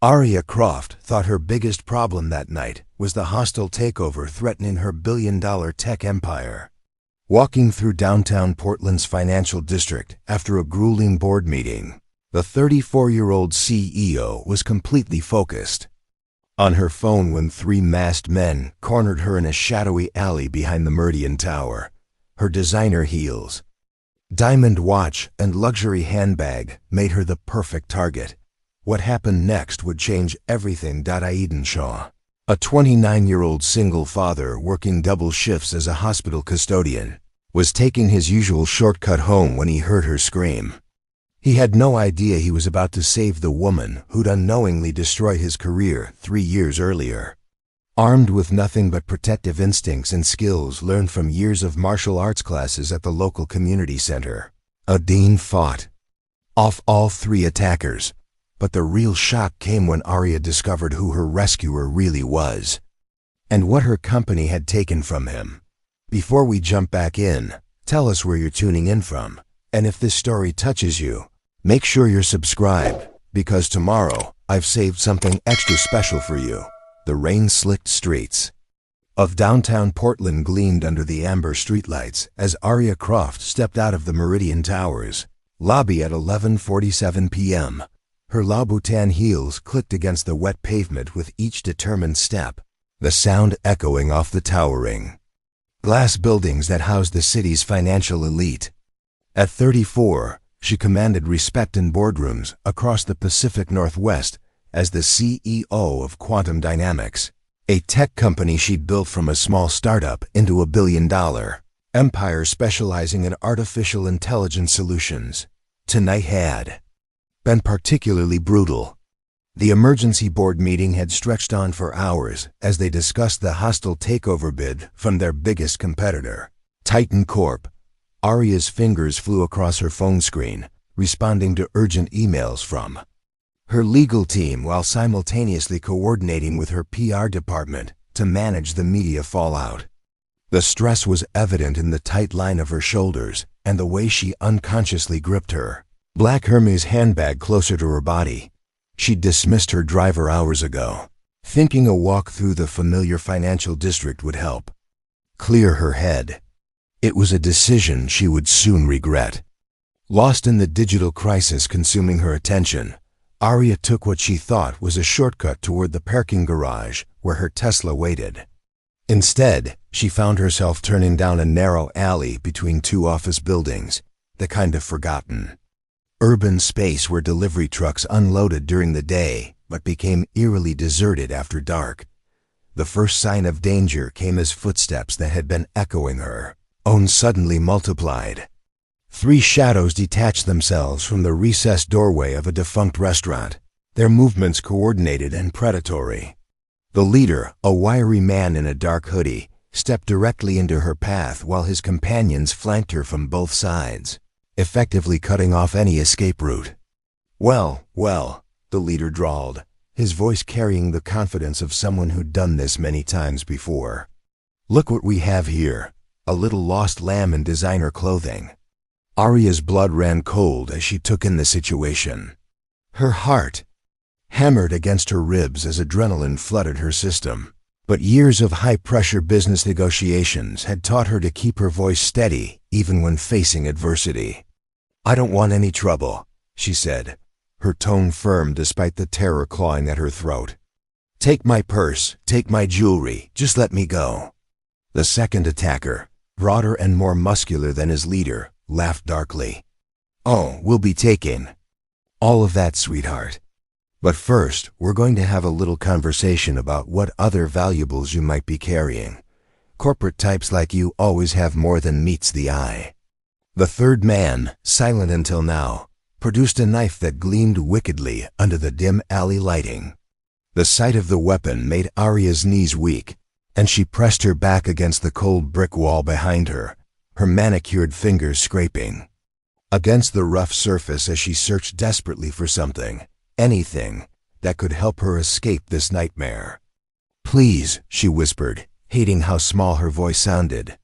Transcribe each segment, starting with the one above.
Arya Croft thought her biggest problem that night was the hostile takeover threatening her billion-dollar tech empire. Walking through downtown Portland's financial district after a grueling board meeting, the 34-year-old CEO was completely focused on her phone when three masked men cornered her in a shadowy alley behind the Meridian Tower. Her designer heels, diamond watch, and luxury handbag made her the perfect target. What happened next would change everything. Aidan Shaw, a 29-year-old single father working double shifts as a hospital custodian, was taking his usual shortcut home when he heard her scream. He had no idea he was about to save the woman who'd unknowingly destroyed his career 3 years earlier. Armed with nothing but protective instincts and skills learned from years of martial arts classes at the local community center, Aidan fought off all three attackers. But the real shock came when Arya discovered who her rescuer really was, and what her company had taken from him. Before we jump back in, tell us where you're tuning in from, and if this story touches you, make sure you're subscribed, because tomorrow I've saved something extra special for you. The rain-slicked streets of downtown Portland gleamed under the amber streetlights as Arya Croft stepped out of the Meridian Tower's lobby at 11:47 p.m. Her Louboutin heels clicked against the wet pavement with each determined step, the sound echoing off the towering glass buildings that housed the city's financial elite. At 34, she commanded respect in boardrooms across the Pacific Northwest as the CEO of Quantum Dynamics, a tech company she'd built from a small startup into a billion-dollar empire specializing in artificial intelligence solutions. Tonight had been particularly brutal. The emergency board meeting had stretched on for hours as they discussed the hostile takeover bid from their biggest competitor, Titan Corp. Arya's fingers flew across her phone screen, responding to urgent emails from her legal team while simultaneously coordinating with her PR department to manage the media fallout. The stress was evident in the tight line of her shoulders and the way she unconsciously gripped her black Hermes handbag closer to her body. She'd dismissed her driver hours ago, thinking a walk through the familiar financial district would help clear her head. It was a decision she would soon regret. Lost in the digital crisis consuming her attention, Arya took what she thought was a shortcut toward the parking garage where her Tesla waited. Instead, she found herself turning down a narrow alley between two office buildings, the kind of forgotten urban space where delivery trucks unloaded during the day but became eerily deserted after dark. The first sign of danger came as footsteps that had been echoing her own suddenly multiplied. 3 shadows detached themselves from the recessed doorway of a defunct restaurant, their movements coordinated and predatory. The leader, a wiry man in a dark hoodie, stepped directly into her path while his companions flanked her from both sides, effectively cutting off any escape route. Well, the leader drawled, his voice carrying the confidence of someone who'd done this many times before. Look what we have here, a little lost lamb in designer clothing. Arya's blood ran cold as she took in the situation. Her heart hammered against her ribs as adrenaline flooded her system. But years of high-pressure business negotiations had taught her to keep her voice steady even when facing adversity. "I don't want any trouble," she said, her tone firm despite the terror clawing at her throat. "Take my purse, take my jewelry, just let me go." The second attacker, broader and more muscular than his leader, laughed darkly. "Oh, we'll be taking all of that, sweetheart. But first, we're going to have a little conversation about what other valuables you might be carrying. Corporate types like you always have more than meets the eye." The third man, silent until now, produced a knife that gleamed wickedly under the dim alley lighting. The sight of the weapon made Arya's knees weak, and she pressed her back against the cold brick wall behind her, her manicured fingers scraping against the rough surface as she searched desperately for something, anything, that could help her escape this nightmare. "Please," she whispered, hating how small her voice sounded.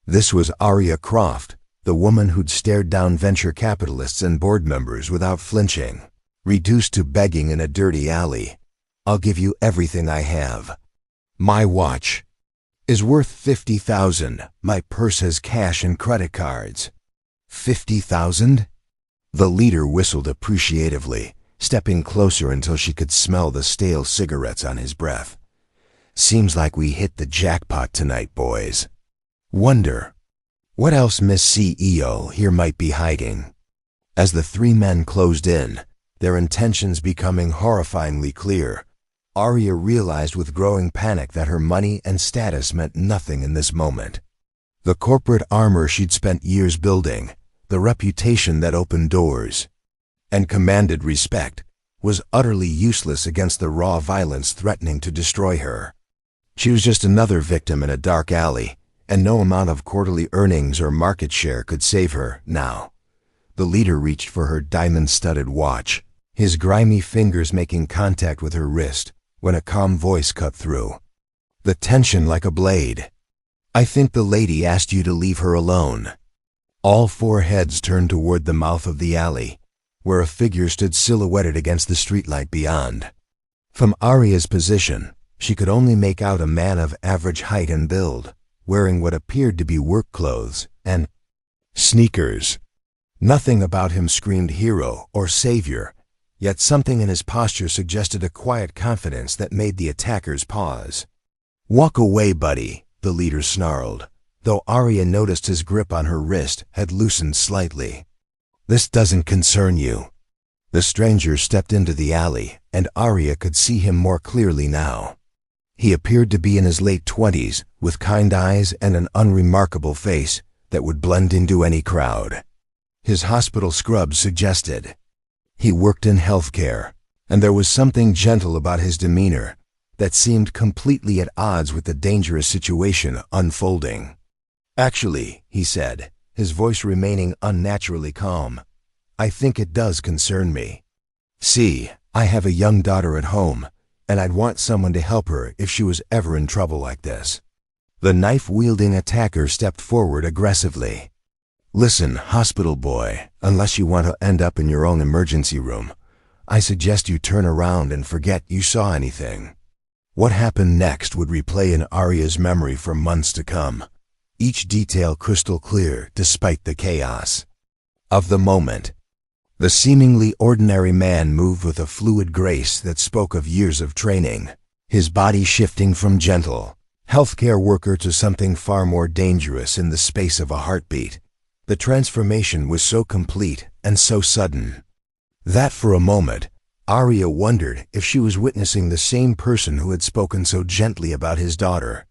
This was Arya Croft, the woman who'd stared down venture capitalists and board members without flinching. Reduced to begging in a dirty alley, I'll give you everything I have. My watch is worth 50,000. My purse has cash and credit cards. 50,000? The leader whistled appreciatively, stepping closer until she could smell the stale cigarettes on his breath. Seems like we hit the jackpot tonight, boys. Wonder what else Miss CEO here might be hiding. As the three men closed in, their intentions becoming horrifyingly clear, Arya realized with growing panic that her money and status meant nothing in this moment. The corporate armor she'd spent years building, the reputation that opened doors and commanded respect, was utterly useless against the raw violence threatening to destroy her. She was just another victim in a dark alley, and no amount of quarterly earnings or market share could save her now. The leader reached for her diamond-studded watch, his grimy fingers making contact with her wrist, when a calm voice cut through, the tension like a blade. I think the lady asked you to leave her alone. All four heads turned toward the mouth of the alley, where a figure stood silhouetted against the streetlight beyond. From Arya's position, she could only make out a man of average height and build, wearing what appeared to be work clothes and sneakers. Nothing about him screamed hero or savior, yet something in his posture suggested a quiet confidence that made the attackers pause. Walk away, buddy, the leader snarled, though Arya noticed his grip on her wrist had loosened slightly. This doesn't concern you. The stranger stepped into the alley, and Arya could see him more clearly now. He appeared to be in his late 20s, with kind eyes and an unremarkable face that would blend into any crowd. His hospital scrubs suggested he worked in healthcare, and there was something gentle about his demeanor that seemed completely at odds with the dangerous situation unfolding. Actually, he said, his voice remaining unnaturally calm, I think it does concern me. See, I have a young daughter at home, and I'd want someone to help her if she was ever in trouble like this. The knife-wielding attacker stepped forward aggressively. Listen, hospital boy, unless you want to end up in your own emergency room, I suggest you turn around and forget you saw anything. What happened next would replay in Arya's memory for months to come, each detail crystal clear despite the chaos of the moment. The seemingly ordinary man moved with a fluid grace that spoke of years of training, his body shifting from gentle healthcare worker to something far more dangerous in the space of a heartbeat. The transformation was so complete and so sudden that for a moment, Arya wondered if she was witnessing the same person who had spoken so gently about his daughter.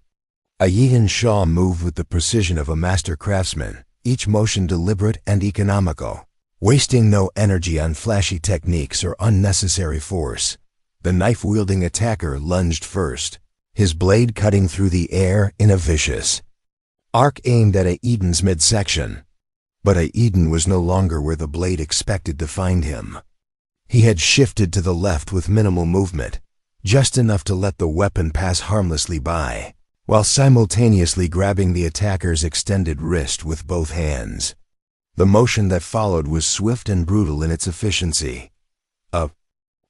Ayihan Shaw moved with the precision of a master craftsman, each motion deliberate and economical, wasting no energy on flashy techniques or unnecessary force. The knife-wielding attacker lunged first, his blade cutting through the air in a vicious arc aimed at Aiden's midsection. But Aiden was no longer where the blade expected to find him. He had shifted to the left with minimal movement, just enough to let the weapon pass harmlessly by, while simultaneously grabbing the attacker's extended wrist with both hands. The motion that followed was swift and brutal in its efficiency. A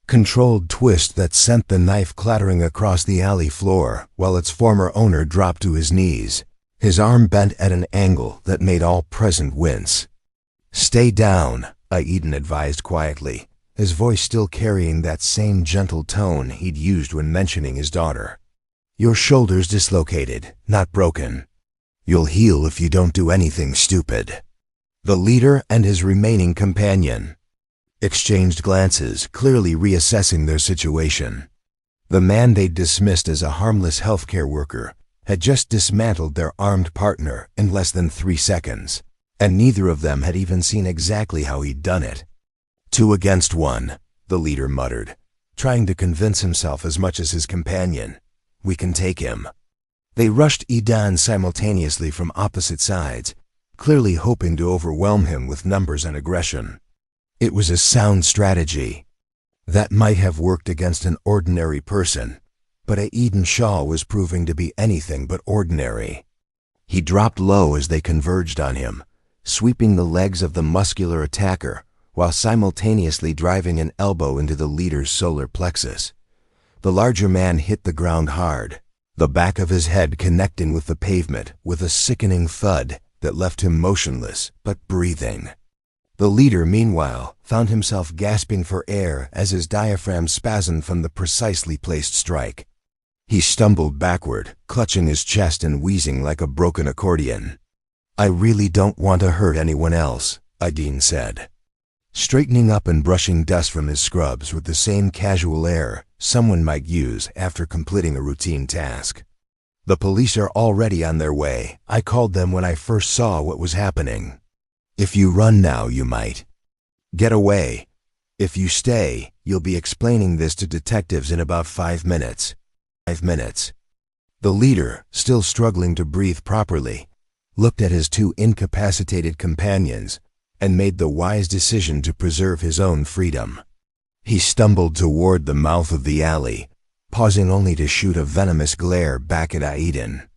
controlled twist that sent the knife clattering across the alley floor while its former owner dropped to his knees, his arm bent at an angle that made all present wince. Stay down, Aiden advised quietly, his voice still carrying that same gentle tone he'd used when mentioning his daughter. Your shoulder's dislocated, not broken. You'll heal if you don't do anything stupid. The leader and his remaining companion exchanged glances, clearly reassessing their situation. The man they'd dismissed as a harmless healthcare worker had just dismantled their armed partner in less than 3 seconds, and neither of them had even seen exactly how he'd done it. 2 against 1, the leader muttered, trying to convince himself as much as his companion. We can take him. They rushed Idan simultaneously from opposite sides, clearly hoping to overwhelm him with numbers and aggression. It was a sound strategy that might have worked against an ordinary person, but Aiden Shaw was proving to be anything but ordinary. He dropped low as they converged on him, sweeping the legs of the muscular attacker while simultaneously driving an elbow into the leader's solar plexus. The larger man hit the ground hard, the back of his head connecting with the pavement with a sickening thud that left him motionless but breathing. The leader, meanwhile, found himself gasping for air as his diaphragm spasmed from the precisely placed strike. He stumbled backward, clutching his chest and wheezing like a broken accordion. "I really don't want to hurt anyone else," Aidin said, straightening up and brushing dust from his scrubs with the same casual air someone might use after completing a routine task. "The police are already on their way. I called them when I first saw what was happening. If you run now, you might get away. If you stay, you'll be explaining this to detectives in about 5 minutes. 5 minutes. The leader, still struggling to breathe properly, looked at his 2 incapacitated companions and made the wise decision to preserve his own freedom. He stumbled toward the mouth of the alley, pausing only to shoot a venomous glare back at Aidin.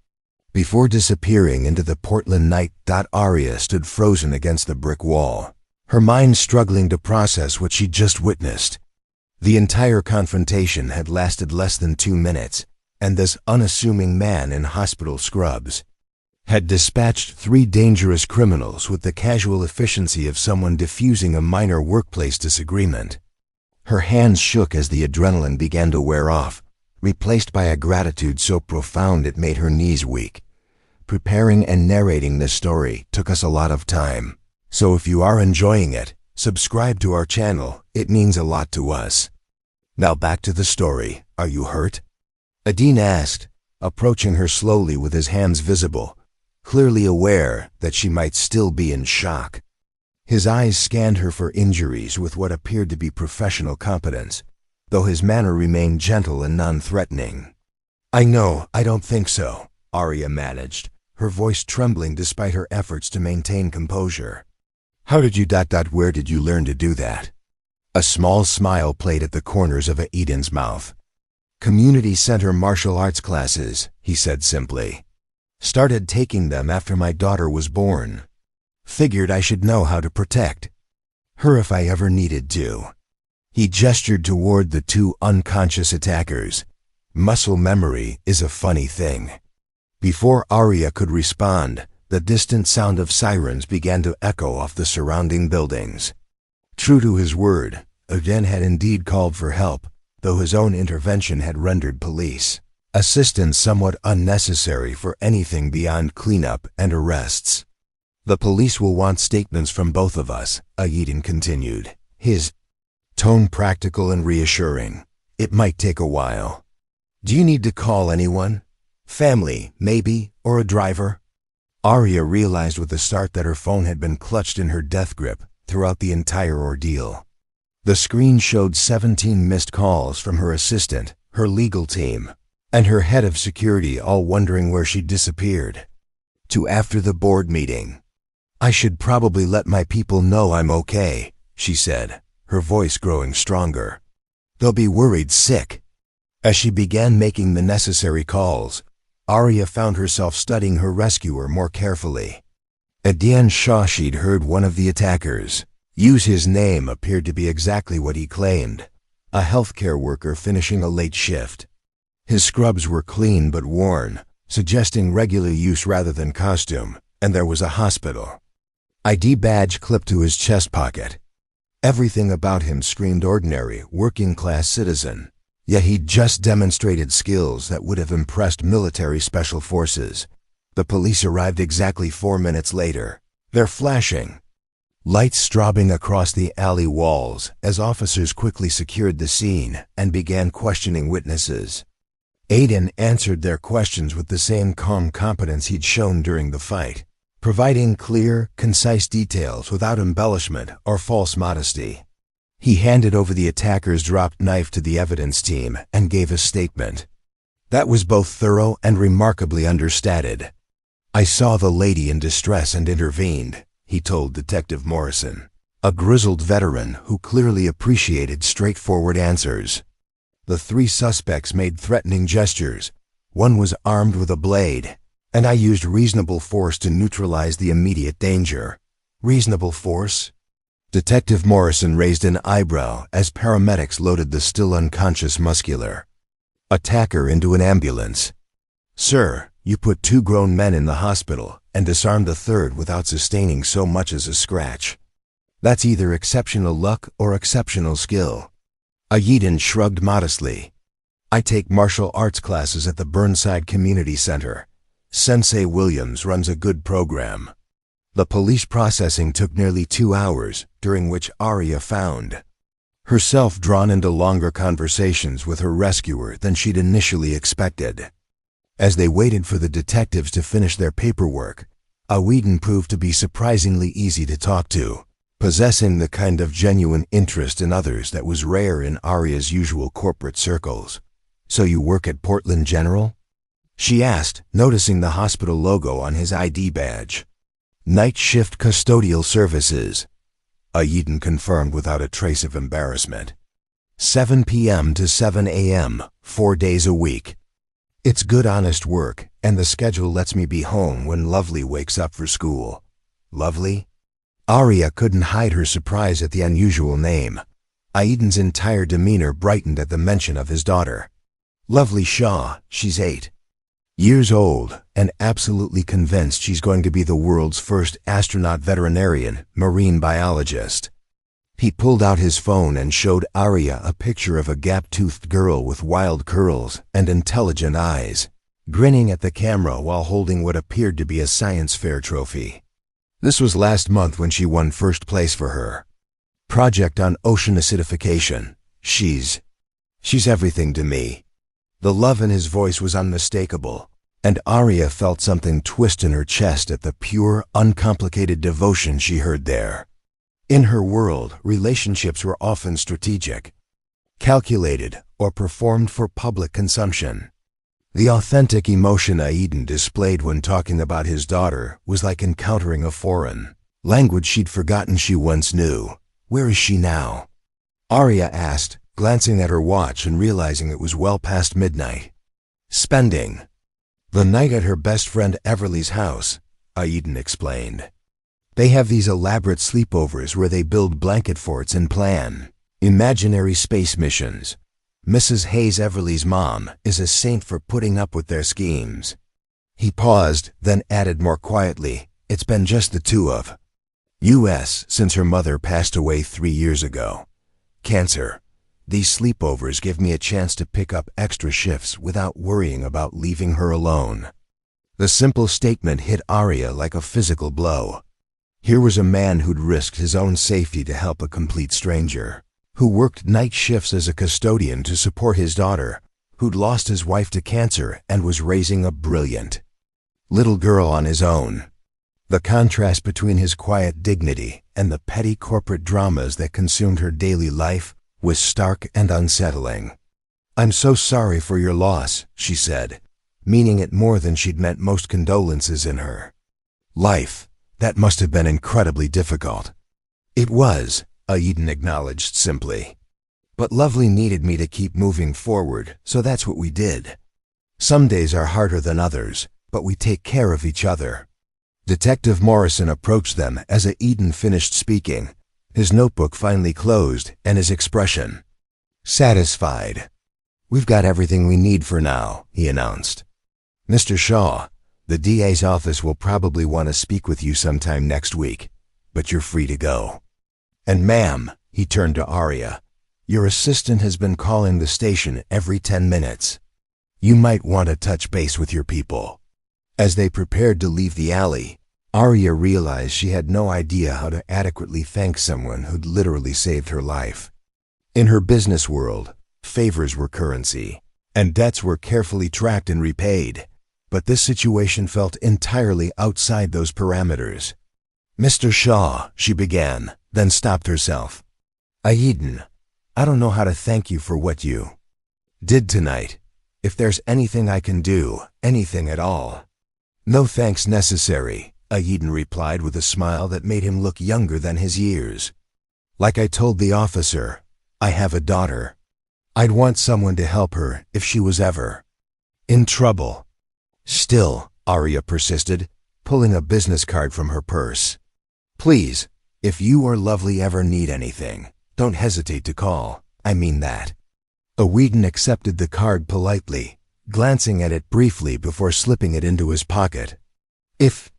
Before disappearing into the Portland night, Arya stood frozen against the brick wall, her mind struggling to process what she'd just witnessed. The entire confrontation had lasted less than 2 minutes, and this unassuming man in hospital scrubs had dispatched 3 dangerous criminals with the casual efficiency of someone diffusing a minor workplace disagreement. Her hands shook as the adrenaline began to wear off, replaced by a gratitude so profound it made her knees weak. Preparing and narrating this story took us a lot of time, so if you are enjoying it, subscribe to our channel. It means a lot to us. Now back to the story. Are you hurt? Aidin asked, approaching her slowly with his hands visible, clearly aware that she might still be in shock. His eyes scanned her for injuries with what appeared to be professional competence, though his manner remained gentle and non-threatening. "I don't think so," Arya managed, her voice trembling despite her efforts to maintain composure. "How did you... where did you learn to do that?" A small smile played at the corners of Aidin's mouth. "Community center martial arts classes," he said simply. "Started taking them after my daughter was born. Figured I should know how to protect her if I ever needed to." He gestured toward the 2 unconscious attackers. Muscle memory is a funny thing. Before Arya could respond, the distant sound of sirens began to echo off the surrounding buildings. True to his word, Aidin had indeed called for help, though his own intervention had rendered police assistance somewhat unnecessary for anything beyond cleanup and arrests. "The police will want statements from both of us," Aidin continued, his tone practical and reassuring. "It might take a while. Do you need to call anyone? Family, maybe, or a driver?" Arya realized with a start that her phone had been clutched in her death grip throughout the entire ordeal. The screen showed 17 missed calls from her assistant, her legal team, and her head of security, all wondering where she'd disappeared. To after the board meeting. "I should probably let my people know I'm okay," she said, her voice growing stronger. "They'll be worried sick." As she began making the necessary calls, Arya found herself studying her rescuer more carefully. Aidin Shah, she'd heard one of the attackers use his name, appeared to be exactly what he claimed, a healthcare worker finishing a late shift. His scrubs were clean but worn, suggesting regular use rather than costume, and there was a hospital ID badge clipped to his chest pocket. Everything about him screamed ordinary, working-class citizen, yet he'd just demonstrated skills that would have impressed military special forces. The police arrived exactly 4 minutes later, their flashing lights strobing across the alley walls as officers quickly secured the scene and began questioning witnesses. Aidin answered their questions with the same calm competence he'd shown during the fight, providing clear, concise details without embellishment or false modesty. He handed over the attacker's dropped knife to the evidence team and gave a statement that was both thorough and remarkably understated. "I saw the lady in distress and intervened," he told Detective Morrison, a grizzled veteran who clearly appreciated straightforward answers. The 3 suspects made threatening gestures. One was armed with a blade, and I used reasonable force to neutralize the immediate danger. "Reasonable force?" Detective Morrison raised an eyebrow as paramedics loaded the still unconscious muscular. Attacker into an ambulance. Sir, you put 2 grown men in the hospital and disarmed the third without sustaining so much as a scratch. That's either exceptional luck or exceptional skill. Ayeden shrugged modestly. I take martial arts classes at the Burnside Community Center. Sensei Williams runs a good program. The police processing took nearly 2 hours, during which Arya found herself drawn into longer conversations with her rescuer than she'd initially expected. As they waited for the detectives to finish their paperwork, Ayeden proved to be surprisingly easy to talk to, possessing the kind of genuine interest in others that was rare in Arya's usual corporate circles. So you work at Portland General? She asked, noticing the hospital logo on his ID badge. Night shift custodial services, Ayeden confirmed without a trace of embarrassment. 7 p.m. to 7 a.m., 4 days a week. It's good honest work, and the schedule lets me be home when Lovely wakes up for school. Lovely? Arya couldn't hide her surprise at the unusual name. Ayeden's entire demeanor brightened at the mention of his daughter. Lovely Shaw, she's 8 years old, and absolutely convinced she's going to be the world's first astronaut veterinarian, marine biologist. He pulled out his phone and showed Arya a picture of a gap-toothed girl with wild curls and intelligent eyes, grinning at the camera while holding what appeared to be a science fair trophy. This was last month when she won first place for her project on ocean acidification. She's everything to me. The love in his voice was unmistakable, and Arya felt something twist in her chest at the pure, uncomplicated devotion she heard there. In her world, relationships were often strategic, calculated, or performed for public consumption. The authentic emotion Ayeden displayed when talking about his daughter was like encountering a foreign language she'd forgotten she once knew. Where is she now? Arya asked, glancing at her watch and realizing it was well past midnight. Spending the night at her best friend Everly's house, Ayeden explained. They have these elaborate sleepovers where they build blanket forts and plan imaginary space missions. Mrs. Hayes, Everly's mom, is a saint for putting up with their schemes. He paused, then added more quietly, it's been just the two of us since her mother passed away 3 years ago. Cancer. These sleepovers give me a chance to pick up extra shifts without worrying about leaving her alone. The simple statement hit Arya like a physical blow. Here was a man who'd risked his own safety to help a complete stranger, who worked night shifts as a custodian to support his daughter, who'd lost his wife to cancer and was raising a brilliant little girl on his own. The contrast between his quiet dignity and the petty corporate dramas that consumed her daily life was stark and unsettling. I'm so sorry for your loss, she said, meaning it more than she'd meant most condolences in her life. That must have been incredibly difficult. It was, Ayeden acknowledged simply. But Lovely needed me to keep moving forward, so that's what we did. Some days are harder than others, but we take care of each other. Detective Morrison approached them as Ayeden finished speaking, his notebook finally closed and his expression satisfied. We've got everything we need for now, he announced. Mr. Shaw, the DA's office will probably want to speak with you sometime next week, but you're free to go. And ma'am, he turned to Arya, your assistant has been calling the station every 10 minutes. You might want to touch base with your people. As they prepared to leave the alley, Arya realized she had no idea how to adequately thank someone who'd literally saved her life. In her business world, favors were currency, and debts were carefully tracked and repaid. But this situation felt entirely outside those parameters. Mr. Shaw, she began, then stopped herself. Ayeden, I don't know how to thank you for what you did tonight. If there's anything I can do, anything at all. No thanks necessary, Ayeden replied with a smile that made him look younger than his years. Like I told the officer, I have a daughter. I'd want someone to help her if she was ever in trouble. Still, Arya persisted, pulling a business card from her purse. Please, if you or Lovely ever need anything, don't hesitate to call. I mean that. Whedon accepted the card politely, glancing at it briefly before slipping it into his pocket. If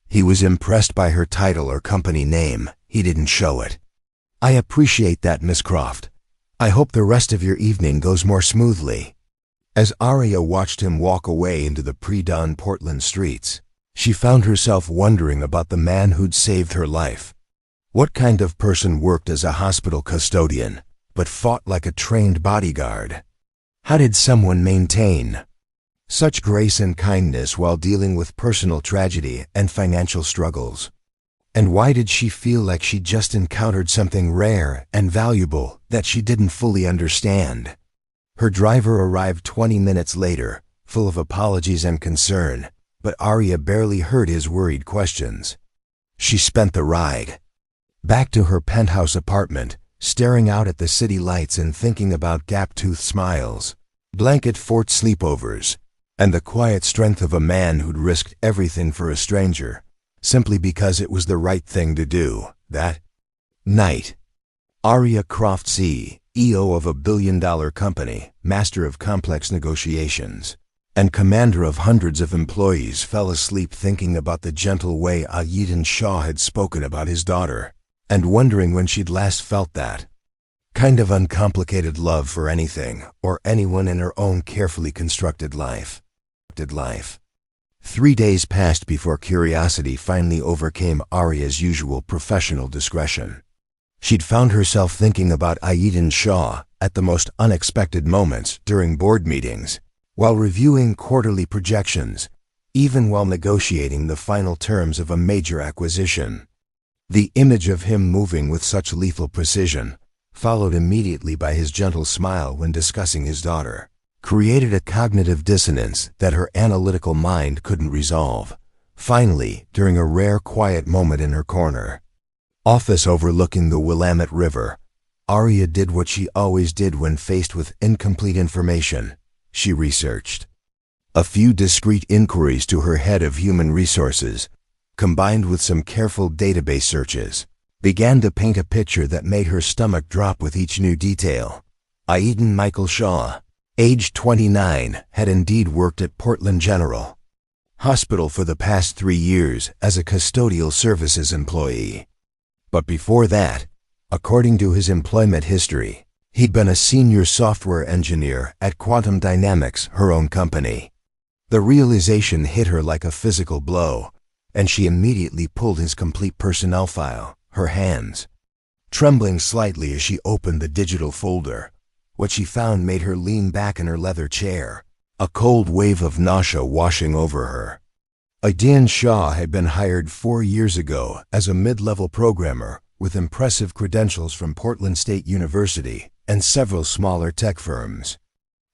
he was impressed by her title or company name, he didn't show it. "I appreciate that, Miss Croft. I hope the rest of your evening goes more smoothly." As Arya watched him walk away into the pre-dawn Portland streets, she found herself wondering about the man who'd saved her life. What kind of person worked as a hospital custodian, but fought like a trained bodyguard? How did someone maintain such grace and kindness while dealing with personal tragedy and financial struggles? And why did she feel like she just encountered something rare and valuable that she didn't fully understand? Her driver arrived 20 minutes later, full of apologies and concern, but Arya barely heard his worried questions. She spent the ride back to her penthouse apartment, staring out at the city lights and thinking about gap-toothed smiles, blanket fort sleepovers, and the quiet strength of a man who'd risked everything for a stranger, simply because it was the right thing to do. That night, Arya Croft, CEO of a billion-dollar company, master of complex negotiations, and commander of hundreds of employees, fell asleep thinking about the gentle way Aiden Shaw had spoken about his daughter, and wondering when she'd last felt that kind of uncomplicated love for anything or anyone in her own carefully constructed life. 3 days passed before curiosity finally overcame Arya's usual professional discretion. She'd found herself thinking about Aiden Shaw at the most unexpected moments during board meetings, while reviewing quarterly projections, even while negotiating the final terms of a major acquisition. The image of him moving with such lethal precision, followed immediately by his gentle smile when discussing his daughter, created a cognitive dissonance that her analytical mind couldn't resolve. Finally, during a rare quiet moment in her corner office overlooking the Willamette River, Arya did what she always did when faced with incomplete information. She researched. A few discreet inquiries to her head of human resources, combined with some careful database searches, began to paint a picture that made her stomach drop with each new detail. Aiden Michael Shaw, age 29, had indeed worked at Portland General Hospital for the past 3 years as a custodial services employee. But before that, according to his employment history, he'd been a senior software engineer at Quantum Dynamics, her own company. The realization hit her like a physical blow, and she immediately pulled his complete personnel file, her hands trembling slightly as she opened the digital folder. What she found made her lean back in her leather chair, a cold wave of nausea washing over her. Aiden Shaw had been hired 4 years ago as a mid-level programmer with impressive credentials from Portland State University and several smaller tech firms.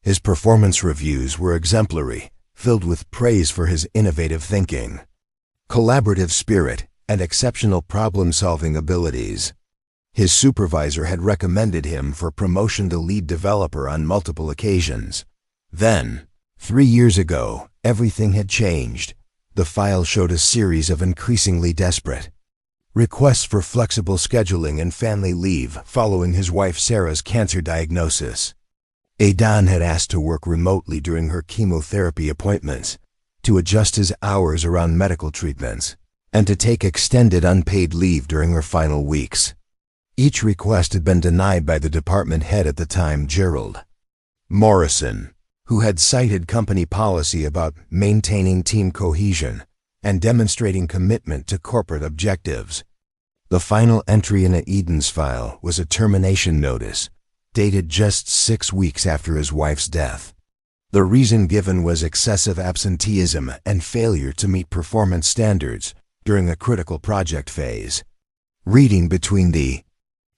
His performance reviews were exemplary, filled with praise for his innovative thinking, collaborative spirit, and exceptional problem-solving abilities. His supervisor had recommended him for promotion to lead developer on multiple occasions. Then, 3 years ago, everything had changed. The file showed a series of increasingly desperate requests for flexible scheduling and family leave following his wife Sarah's cancer diagnosis. Aiden had asked to work remotely during her chemotherapy appointments, to adjust his hours around medical treatments, and to take extended unpaid leave during her final weeks. Each request had been denied by the department head at the time, Gerald Morrison, who had cited company policy about maintaining team cohesion and demonstrating commitment to corporate objectives. The final entry in Aiden's file was a termination notice, dated just 6 weeks after his wife's death. The reason given was excessive absenteeism and failure to meet performance standards during a critical project phase. Reading between the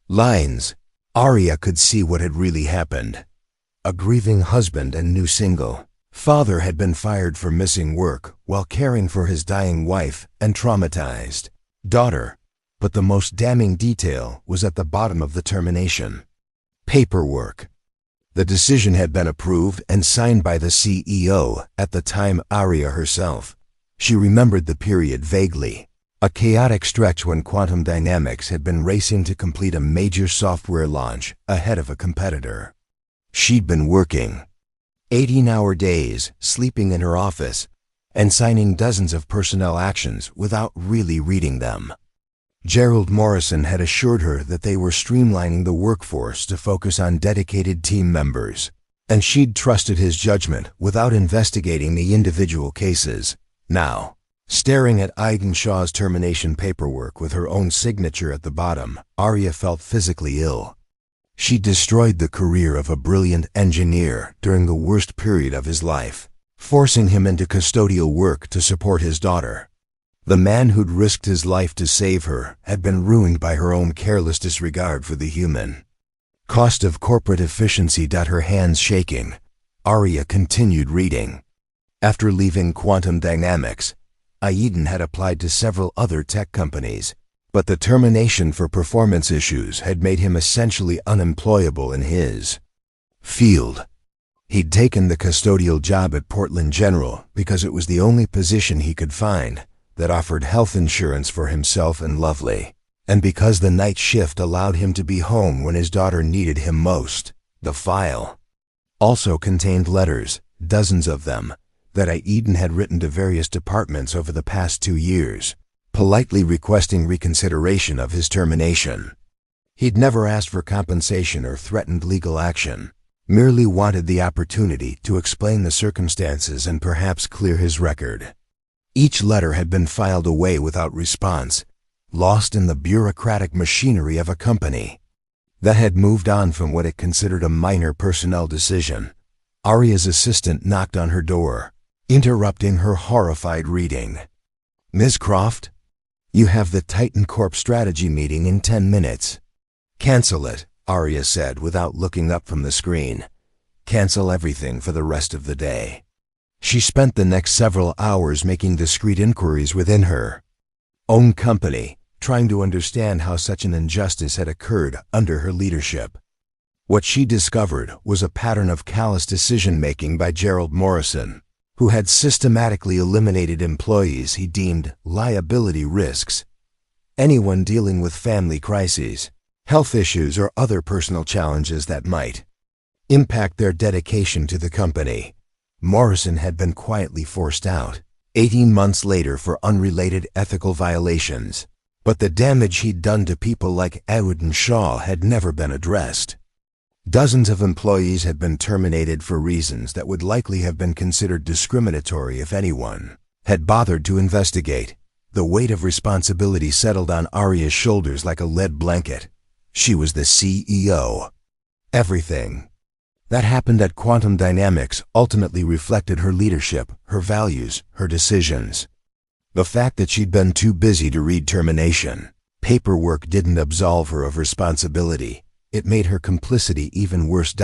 lines, Arya could see what had really happened. A grieving husband and new single father had been fired for missing work while caring for his dying wife and traumatized daughter. But the most damning detail was at the bottom of the termination. Paperwork. The decision had been approved and signed by the CEO, at the time Arya herself. She remembered the period vaguely, a chaotic stretch when Quantum Dynamics had been racing to complete a major software launch ahead of a competitor. She'd been working 18-hour days, sleeping in her office, and signing dozens of personnel actions without really reading them. Gerald Morrison had assured her that they were streamlining the workforce to focus on dedicated team members, and she'd trusted his judgment without investigating the individual cases. Now, staring at Aiden Shaw's termination paperwork with her own signature at the bottom, Arya felt physically ill. She destroyed the career of a brilliant engineer during the worst period of his life, forcing him into custodial work to support his daughter. The man who'd risked his life to save her had been ruined by her own careless disregard for the human. Cost of corporate efficiency. Her hands shaking, Arya continued reading. After leaving Quantum Dynamics, Aiden had applied to several other tech companies, but the termination for performance issues had made him essentially unemployable in his field. He'd taken the custodial job at Portland General because it was the only position he could find that offered health insurance for himself and Lovely, and because the night shift allowed him to be home when his daughter needed him most. The file also contained letters, dozens of them, that Aiden had written to various departments over the past 2 years, politely requesting reconsideration of his termination. He'd never asked for compensation or threatened legal action, merely wanted the opportunity to explain the circumstances and perhaps clear his record. Each letter had been filed away without response, lost in the bureaucratic machinery of a company that had moved on from what it considered a minor personnel decision. Arya's assistant knocked on her door, interrupting her horrified reading. "Ms. Croft, you have the Titan Corp strategy meeting in 10 minutes. Cancel it," Arya said without looking up from the screen. "Cancel everything for the rest of the day." She spent the next several hours making discreet inquiries within her own company, trying to understand how such an injustice had occurred under her leadership. What she discovered was a pattern of callous decision-making by Gerald Morrison, who had systematically eliminated employees he deemed liability risks. Anyone dealing with family crises, health issues, or other personal challenges that might impact their dedication to the company. Morrison had been quietly forced out 18 months later for unrelated ethical violations, but the damage he'd done to people like Aiden Shaw had never been addressed. Dozens of employees had been terminated for reasons that would likely have been considered discriminatory if anyone had bothered to investigate. The weight of responsibility settled on Arya's shoulders like a lead blanket. She was the CEO. Everything that happened at Quantum Dynamics ultimately reflected her leadership, her values, her decisions. The fact that she'd been too busy to read termination paperwork didn't absolve her of responsibility. It made her complicity even worse.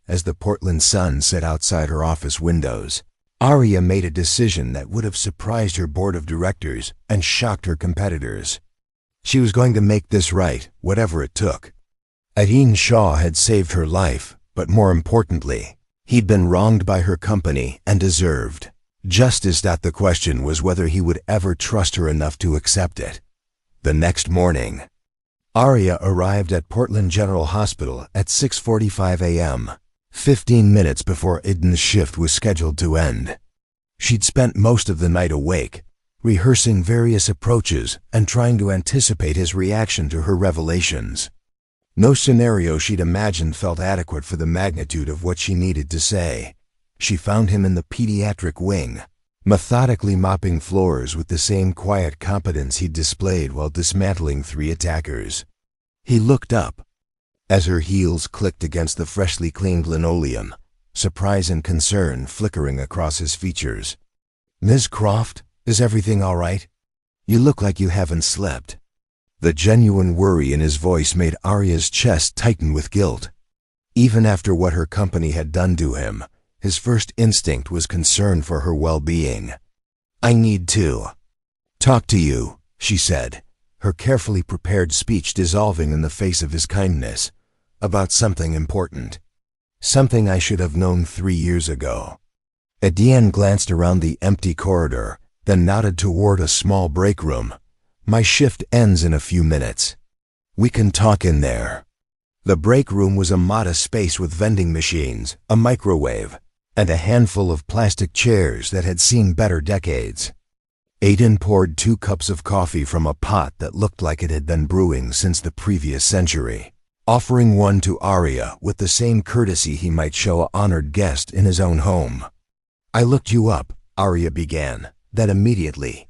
As the Portland sun set outside her office windows, Arya made a decision that would have surprised her board of directors and shocked her competitors. She was going to make this right, whatever it took. Aiden Shaw had saved her life, but more importantly, he'd been wronged by her company and deserved justice. The question was whether he would ever trust her enough to accept it. The next morning, Arya arrived at Portland General Hospital at 6:45 a.m., 15 minutes before Aiden's shift was scheduled to end. She'd spent most of the night awake, rehearsing various approaches and trying to anticipate his reaction to her revelations. No scenario she'd imagined felt adequate for the magnitude of what she needed to say. She found him in the pediatric wing, methodically mopping floors with the same quiet competence he'd displayed while dismantling 3 attackers. He looked up as her heels clicked against the freshly cleaned linoleum, surprise and concern flickering across his features. "Ms. Croft, is everything all right? You look like you haven't slept." The genuine worry in his voice made Arya's chest tighten with guilt. Even after what her company had done to him, his first instinct was concern for her well-being. "I need to talk to you," she said, her carefully prepared speech dissolving in the face of his kindness, "about something important. Something I should have known 3 years ago." Aiden glanced around the empty corridor, then nodded toward a small break room. "My shift ends in a few minutes. We can talk in there." The break room was a modest space with vending machines, a microwave, and a handful of plastic chairs that had seen better decades. Aiden poured 2 cups of coffee from a pot that looked like it had been brewing since the previous century, offering one to Arya with the same courtesy he might show an honored guest in his own home. "I looked you up," Arya began, then immediately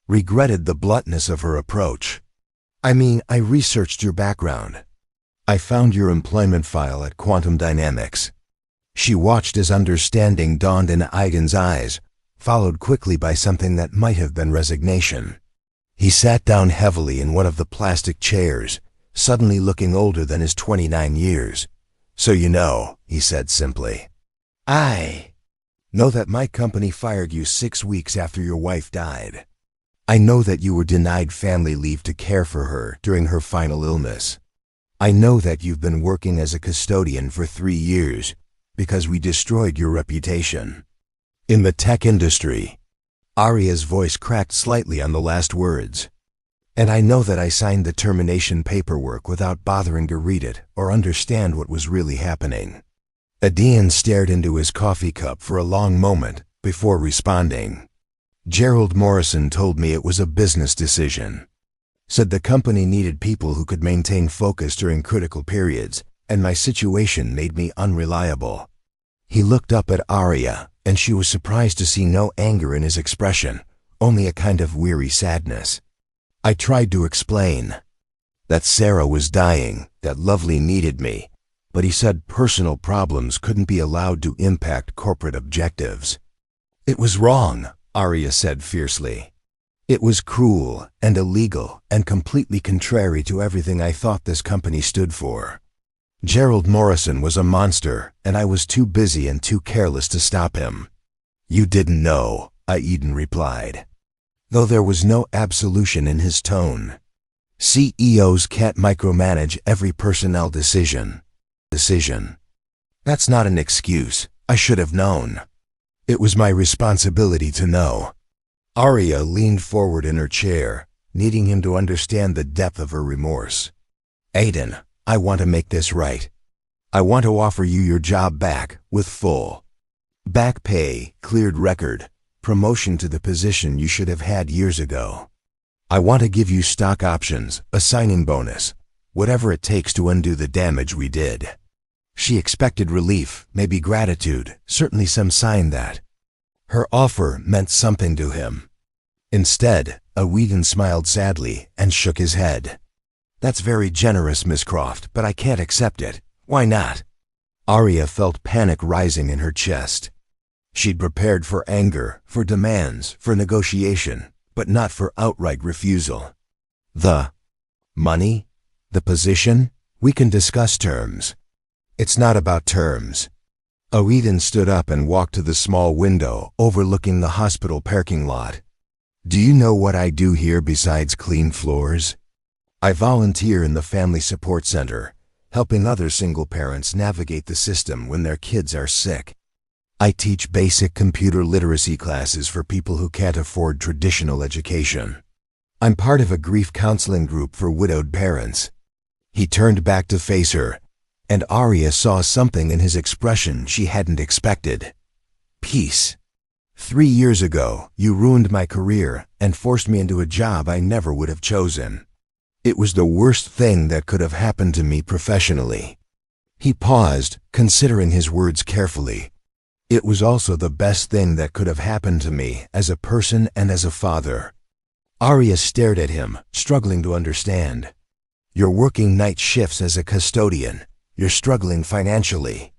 regretted the bluntness of her approach. I researched your background. I found your employment file at Quantum Dynamics." She watched as understanding dawned in Aiden's eyes, followed quickly by something that might have been resignation. He sat down heavily in one of the plastic chairs, suddenly looking older than his 29 years. "So you know," he said simply. "I know that my company fired you 6 weeks after your wife died. I know that you were denied family leave to care for her during her final illness. I know that you've been working as a custodian for 3 years because we destroyed your reputation in the tech industry." Arya's voice cracked slightly on the last words. "And I know that I signed the termination paperwork without bothering to read it or understand what was really happening." Aiden stared into his coffee cup for a long moment before responding. "Gerald Morrison told me it was a business decision. Said the company needed people who could maintain focus during critical periods, and my situation made me unreliable." He looked up at Arya, and she was surprised to see no anger in his expression, only a kind of weary sadness. "I tried to explain that Sarah was dying, that Lovely needed me, but he said personal problems couldn't be allowed to impact corporate objectives." "It was wrong," Arya said fiercely. "It was cruel and illegal and completely contrary to everything I thought this company stood for. Gerald Morrison was a monster, and I was too busy and too careless to stop him." "You didn't know," Aiden replied, though there was no absolution in his tone. "CEOs can't micromanage every personnel decision. That's not an excuse. I should have known. It was my responsibility to know." Arya leaned forward in her chair, needing him to understand the depth of her remorse. "Aiden, I want to make this right. I want to offer you your job back with full back pay, cleared record, promotion to the position you should have had years ago. I want to give you stock options, a signing bonus, whatever it takes to undo the damage we did." She expected relief, maybe gratitude, certainly some sign that her offer meant something to him. Instead, Aiden smiled sadly and shook his head. "That's very generous, Miss Croft, but I can't accept it. Why not?" Arya felt panic rising in her chest. She'd prepared for anger, for demands, for negotiation, but not for outright refusal. "The money? The position? We can discuss terms." "It's not about terms." Aiden stood up and walked to the small window overlooking the hospital parking lot. "Do you know what I do here besides clean floors? I volunteer in the Family Support Center, helping other single parents navigate the system when their kids are sick. I teach basic computer literacy classes for people who can't afford traditional education. I'm part of a grief counseling group for widowed parents." He turned back to face her, and Arya saw something in his expression she hadn't expected. Peace. 3 years ago, you ruined my career and forced me into a job I never would have chosen. It was the worst thing that could have happened to me professionally." He paused, considering his words carefully. "It was also the best thing that could have happened to me as a person and as a father." Arya stared at him, struggling to understand. "You're working night shifts as a custodian. You're struggling financially.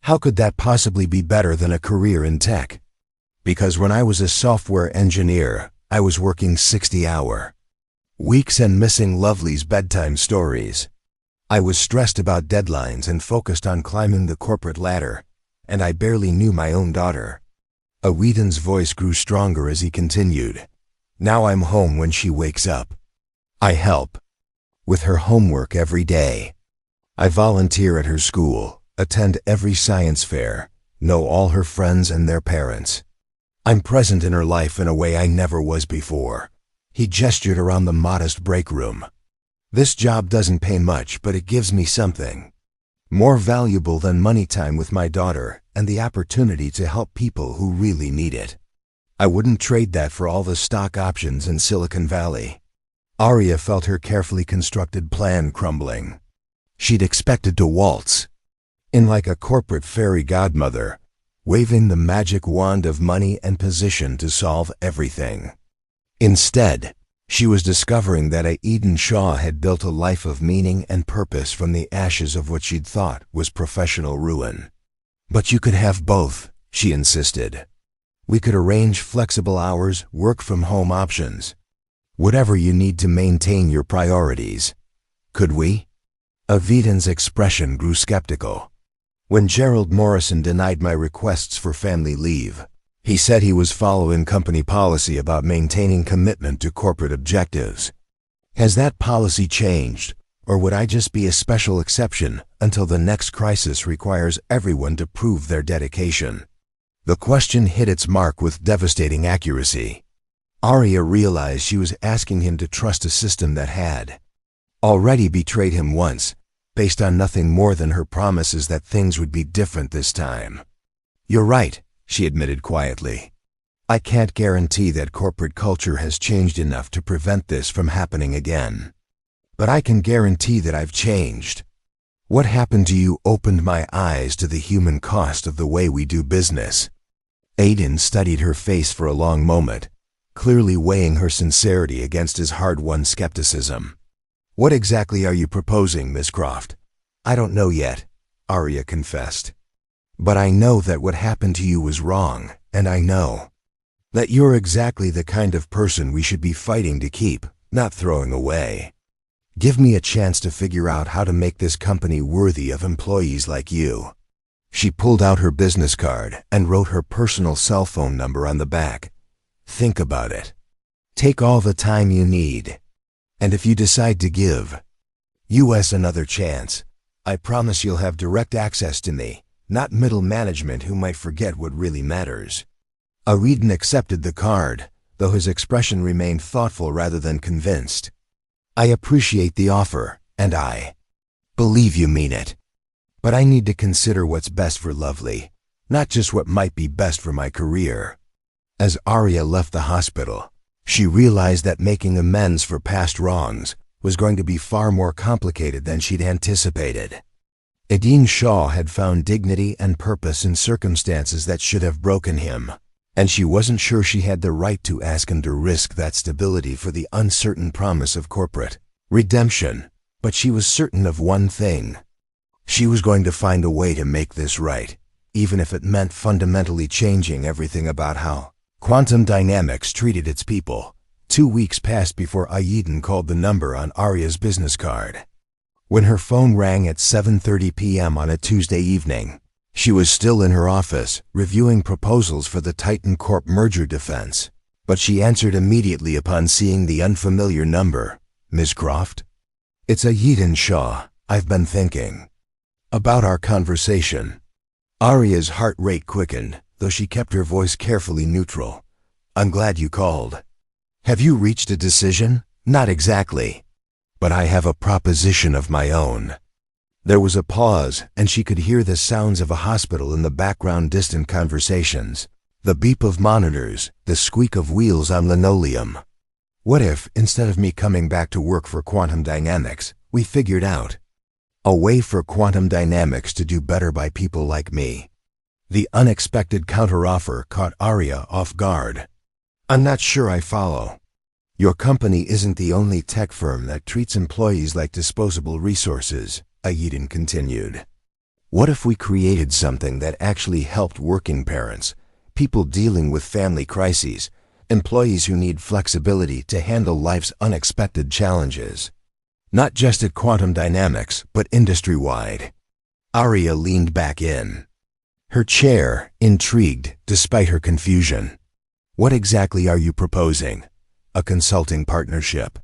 How could that possibly be better than a career in tech?" "Because when I was a software engineer, I was working 60-hour weeks and missing Lovely's bedtime stories. I was stressed about deadlines and focused on climbing the corporate ladder, and I barely knew my own daughter." Aiden's voice grew stronger as he continued. "Now I'm home when she wakes up. I help with her homework every day. I volunteer at her school, attend every science fair, know all her friends and their parents. I'm present in her life in a way I never was before." He gestured around the modest break room. This job doesn't pay much, but it gives me something more valuable than money, time with my daughter and the opportunity to help people who really need it. I wouldn't trade that for all the stock options in Silicon Valley. Arya felt her carefully constructed plan crumbling. She'd expected to waltz in like a corporate fairy godmother, waving the magic wand of money and position to solve everything. Instead, she was discovering that Aiden Shaw had built a life of meaning and purpose from the ashes of what she'd thought was professional ruin. But you could have both, she insisted. We could arrange flexible hours, work from home options, whatever you need to maintain your priorities. Could we? Avidan's expression grew skeptical. When Gerald Morrison denied my requests for family leave, he said he was following company policy about maintaining commitment to corporate objectives. Has that policy changed, or would I just be a special exception until the next crisis requires everyone to prove their dedication? The question hit its mark with devastating accuracy. Arya realized she was asking him to trust a system that had already betrayed him once, based on nothing more than her promises that things would be different this time. You're right, she admitted quietly. I can't guarantee that corporate culture has changed enough to prevent this from happening again. But I can guarantee that I've changed. What happened to you opened my eyes to the human cost of the way we do business. Aiden studied her face for a long moment, clearly weighing her sincerity against his hard-won skepticism. What exactly are you proposing, Miss Croft? I don't know yet, Arya confessed. But I know that what happened to you was wrong, and I know that you're exactly the kind of person we should be fighting to keep, not throwing away. Give me a chance to figure out how to make this company worthy of employees like you. She pulled out her business card and wrote her personal cell phone number on the back. Think about it. Take all the time you need. And if you decide to give us another chance, I promise you'll have direct access to me, not middle management who might forget what really matters. Aiden accepted the card, though his expression remained thoughtful rather than convinced. I appreciate the offer, and I believe you mean it. But I need to consider what's best for Lovely, not just what might be best for my career. As Arya left the hospital, she realized that making amends for past wrongs was going to be far more complicated than she'd anticipated. Aiden Shaw had found dignity and purpose in circumstances that should have broken him, and she wasn't sure she had the right to ask him to risk that stability for the uncertain promise of corporate redemption. But she was certain of one thing. She was going to find a way to make this right, even if it meant fundamentally changing everything about how Quantum Dynamics treated its people. 2 weeks passed before Aiden called the number on Arya's business card. When her phone rang at 7:30 p.m. on a Tuesday evening, she was still in her office, reviewing proposals for the Titan Corp merger defense. But she answered immediately upon seeing the unfamiliar number. Ms. Croft? It's Aiden Shaw. I've been thinking about our conversation. Arya's heart rate quickened, though she kept her voice carefully neutral. I'm glad you called. Have you reached a decision? Not exactly. But I have a proposition of my own. There was a pause, and she could hear the sounds of a hospital in the background, distant conversations, the beep of monitors, the squeak of wheels on linoleum. What if, instead of me coming back to work for Quantum Dynamics, we figured out a way for Quantum Dynamics to do better by people like me? The unexpected counteroffer caught Arya off guard. I'm not sure I follow. Your company isn't the only tech firm that treats employees like disposable resources, Aiden continued. What if we created something that actually helped working parents, people dealing with family crises, employees who need flexibility to handle life's unexpected challenges? Not just at Quantum Dynamics, but industry-wide. Arya leaned back in her chair, intrigued despite her confusion. What exactly are you proposing? A consulting partnership?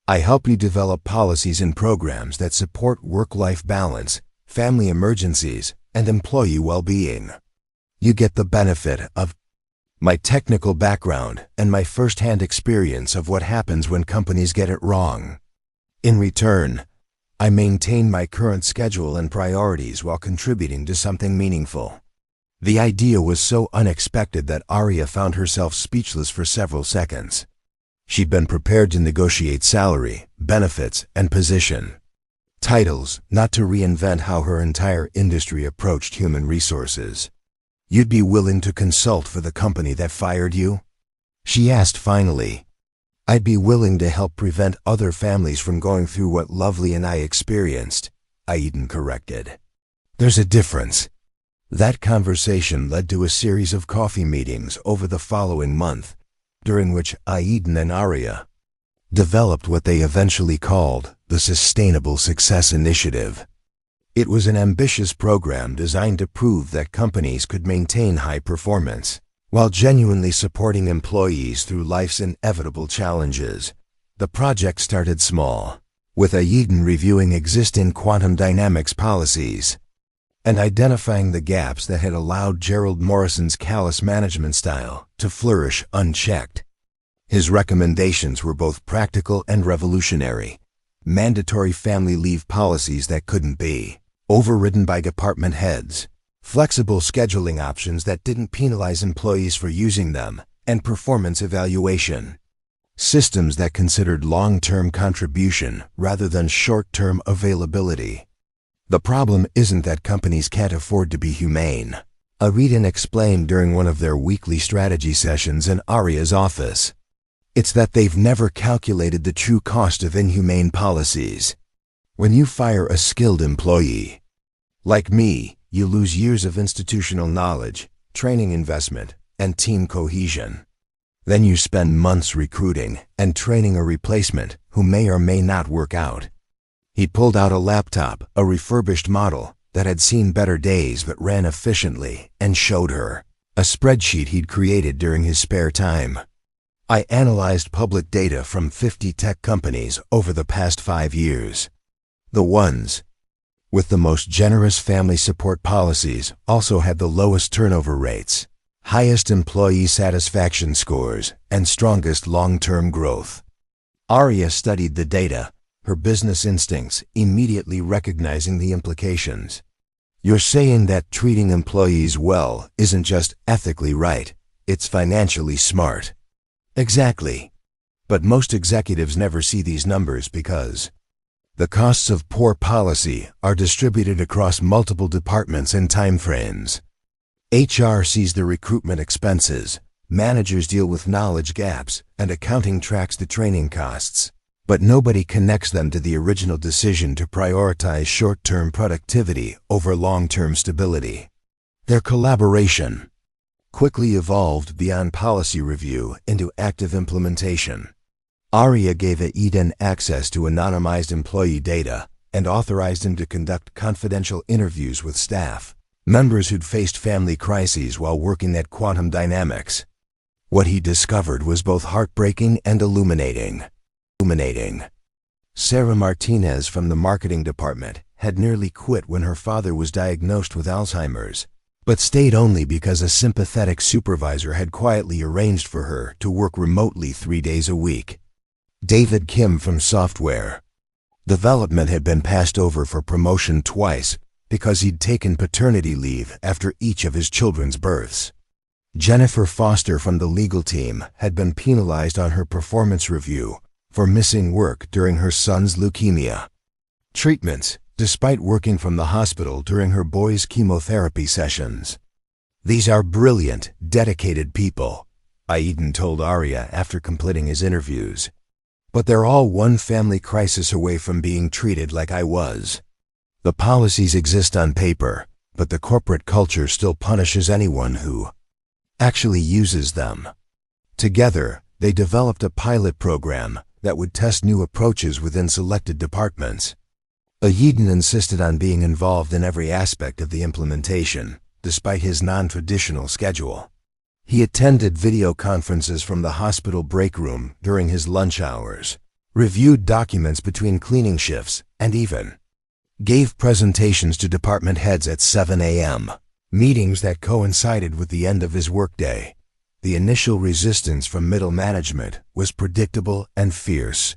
I help you develop policies and programs that support work-life balance, family emergencies, and employee well-being. You get the benefit of my technical background and my first-hand experience of what happens when companies get it wrong. In return, I maintain my current schedule and priorities while contributing to something meaningful. The idea was so unexpected that Arya found herself speechless for several seconds. She'd been prepared to negotiate salary, benefits, and position. Titles, not to reinvent how her entire industry approached human resources. "You'd be willing to consult for the company that fired you?" she asked finally. "I'd be willing to help prevent other families from going through what Lovely and I experienced," Aiden corrected. "There's a difference." That conversation led to a series of coffee meetings over the following month, during which Aiden and Arya developed what they eventually called the Sustainable Success Initiative. It was an ambitious program designed to prove that companies could maintain high performance while genuinely supporting employees through life's inevitable challenges. The project started small, with Aiden reviewing existing quantum dynamics policies and identifying the gaps that had allowed Gerald Morrison's callous management style to flourish unchecked. His recommendations were both practical and revolutionary. Mandatory family leave policies that couldn't be overridden by department heads, flexible scheduling options that didn't penalize employees for using them, and performance evaluation. Systems that considered long-term contribution rather than short-term availability. The problem isn't that companies can't afford to be humane, Aiden explained during one of their weekly strategy sessions in Arya's office. It's that they've never calculated the true cost of inhumane policies. When you fire a skilled employee, like me, you lose years of institutional knowledge, training investment, and team cohesion. Then you spend months recruiting and training a replacement who may or may not work out. He pulled out a laptop, a refurbished model that had seen better days but ran efficiently, and showed her a spreadsheet he'd created during his spare time. "I analyzed public data from 50 tech companies over the past 5 years. The ones with the most generous family support policies also had the lowest turnover rates, highest employee satisfaction scores, and strongest long-term growth." Arya studied the data, her business instincts immediately recognizing the implications. "You're saying that treating employees well isn't just ethically right, it's financially smart." "Exactly. But most executives never see these numbers because the costs of poor policy are distributed across multiple departments and timeframes. HR sees the recruitment expenses, managers deal with knowledge gaps, and accounting tracks the training costs. But nobody connects them to the original decision to prioritize short-term productivity over long-term stability. Their collaboration quickly evolved beyond policy review into active implementation. Arya gave Aiden access to anonymized employee data and authorized him to conduct confidential interviews with staff members who'd faced family crises while working at Quantum Dynamics. What he discovered was both heartbreaking and illuminating. Sarah Martinez from the marketing department had nearly quit when her father was diagnosed with Alzheimer's, but stayed only because a sympathetic supervisor had quietly arranged for her to work remotely 3 days a week. David Kim from software development had been passed over for promotion twice because he'd taken paternity leave after each of his children's births. Jennifer Foster from the legal team had been penalized on her performance review for missing work during her son's leukemia treatments, despite working from the hospital during her boy's chemotherapy sessions. "These are brilliant, dedicated people," Aiden told Arya after completing his interviews. "But they're all one family crisis away from being treated like I was. The policies exist on paper, but the corporate culture still punishes anyone who actually uses them." Together, they developed a pilot program that would test new approaches within selected departments. Aiden insisted on being involved in every aspect of the implementation, despite his non-traditional schedule. He attended video conferences from the hospital break room during his lunch hours, reviewed documents between cleaning shifts, and even gave presentations to department heads at 7 a.m., meetings that coincided with the end of his workday. The initial resistance from middle management was predictable and fierce.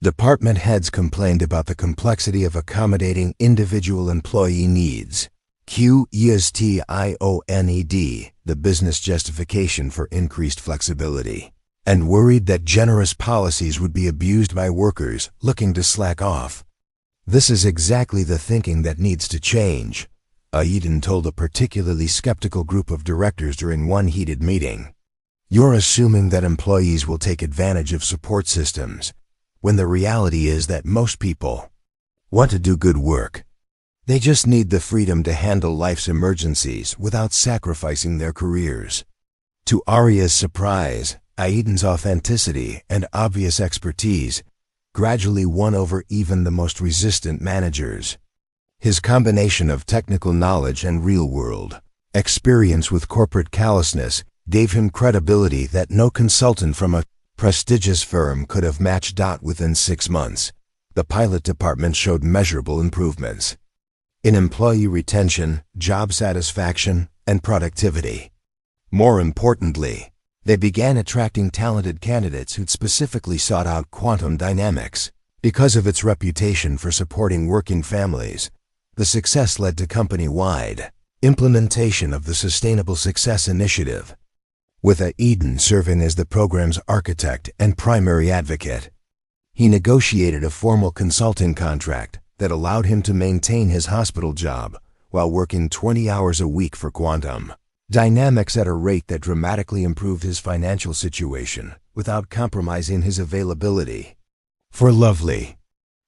Department heads complained about the complexity of accommodating individual employee needs. QESTIONED, the business justification for increased flexibility, and worried that generous policies would be abused by workers looking to slack off. This is exactly the thinking that needs to change, Aydin told a particularly skeptical group of directors during one heated meeting. You're assuming that employees will take advantage of support systems, when the reality is that most people want to do good work. They just need the freedom to handle life's emergencies without sacrificing their careers. To Arya's surprise, Aydin's authenticity and obvious expertise gradually won over even the most resistant managers. His combination of technical knowledge and real-world experience with corporate callousness gave him credibility that no consultant from a prestigious firm could have matched. Within 6 months, the pilot department showed measurable improvements in employee retention, job satisfaction, and productivity. More importantly, they began attracting talented candidates who'd specifically sought out Quantum Dynamics. Because of its reputation for supporting working families, the success led to company-wide implementation of the Sustainable Success Initiative, with Aydin serving as the program's architect and primary advocate. He negotiated a formal consulting contract that allowed him to maintain his hospital job while working 20 hours a week for Quantum Dynamics at a rate that dramatically improved his financial situation without compromising his availability for Lovely.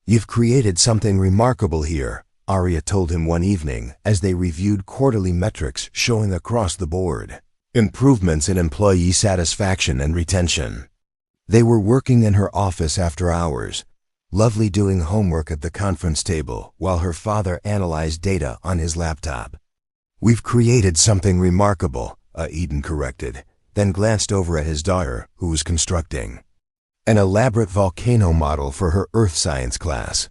You've created something remarkable here, Arya told him one evening as they reviewed quarterly metrics showing across the board improvements in employee satisfaction and retention. They were working in her office after hours, Lovely doing homework at the conference table while her father analyzed data on his laptop. We've created something remarkable, Aydin corrected, then glanced over at his daughter, who was constructing an elaborate volcano model for her earth science class.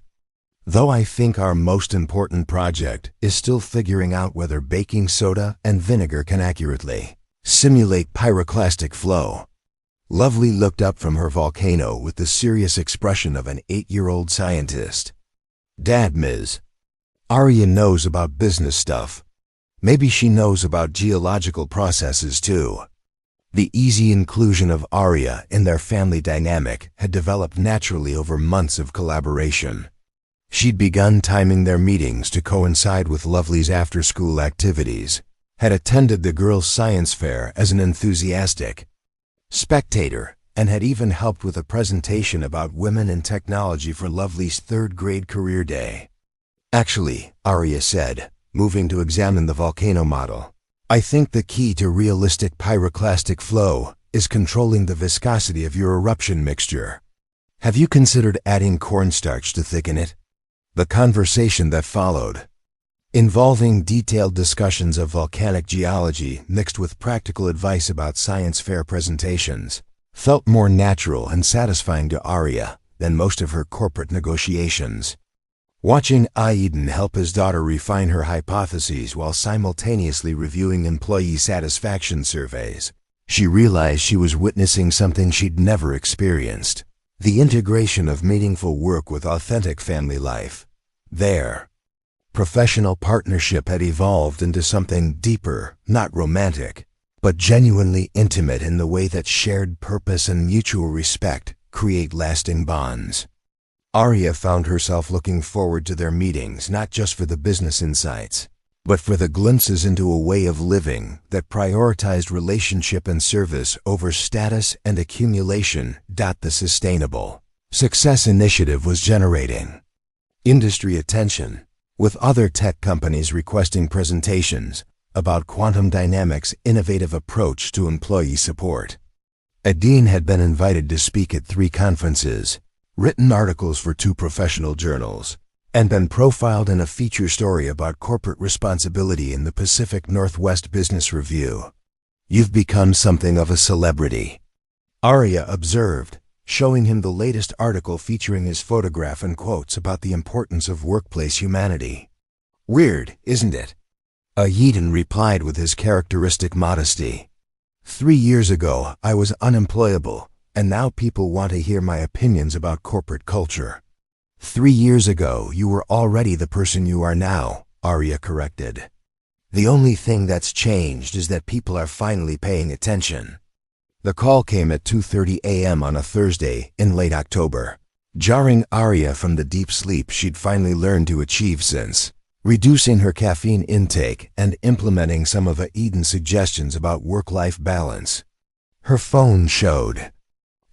Though I think our most important project is still figuring out whether baking soda and vinegar can accurately simulate pyroclastic flow. Lovely looked up from her volcano with the serious expression of an 8-year-old scientist. Dad, Ms. Arya knows about business stuff. Maybe she knows about geological processes too. The easy inclusion of Arya in their family dynamic had developed naturally over months of collaboration. She'd begun timing their meetings to coincide with Lovely's after-school activities, had attended the girls' science fair as an enthusiastic spectator, and had even helped with a presentation about women in technology for Lovely's 3rd grade career day. Actually, Arya said, moving to examine the volcano model, I think the key to realistic pyroclastic flow is controlling the viscosity of your eruption mixture. Have you considered adding cornstarch to thicken it? The conversation that followed, involving detailed discussions of volcanic geology mixed with practical advice about science fair presentations, felt more natural and satisfying to Arya than most of her corporate negotiations. Watching Aydin help his daughter refine her hypotheses while simultaneously reviewing employee satisfaction surveys, she realized she was witnessing something she'd never experienced: the integration of meaningful work with authentic family life. Their professional partnership had evolved into something deeper, not romantic, but genuinely intimate in the way that shared purpose and mutual respect create lasting bonds. Arya found herself looking forward to their meetings not just for the business insights, but for the glimpses into a way of living that prioritized relationship and service over status and accumulation. The Sustainable Success Initiative was generating industry attention, with other tech companies requesting presentations about Quantum Dynamics' innovative approach to employee support. Aydin had been invited to speak at 3 conferences, written articles for 2 professional journals, and been profiled in a feature story about corporate responsibility in the Pacific Northwest Business Review. You've become something of a celebrity, Arya observed, showing him the latest article featuring his photograph and quotes about the importance of workplace humanity. Weird, isn't it? Aydin replied with his characteristic modesty. 3 years ago, I was unemployable, and now people want to hear my opinions about corporate culture. 3 years ago, you were already the person you are now, Arya corrected. The only thing that's changed is that people are finally paying attention. The call came at 2:30 a.m. on a Thursday in late October, jarring Arya from the deep sleep she'd finally learned to achieve since reducing her caffeine intake and implementing some of Eden's suggestions about work-life balance. Her phone showed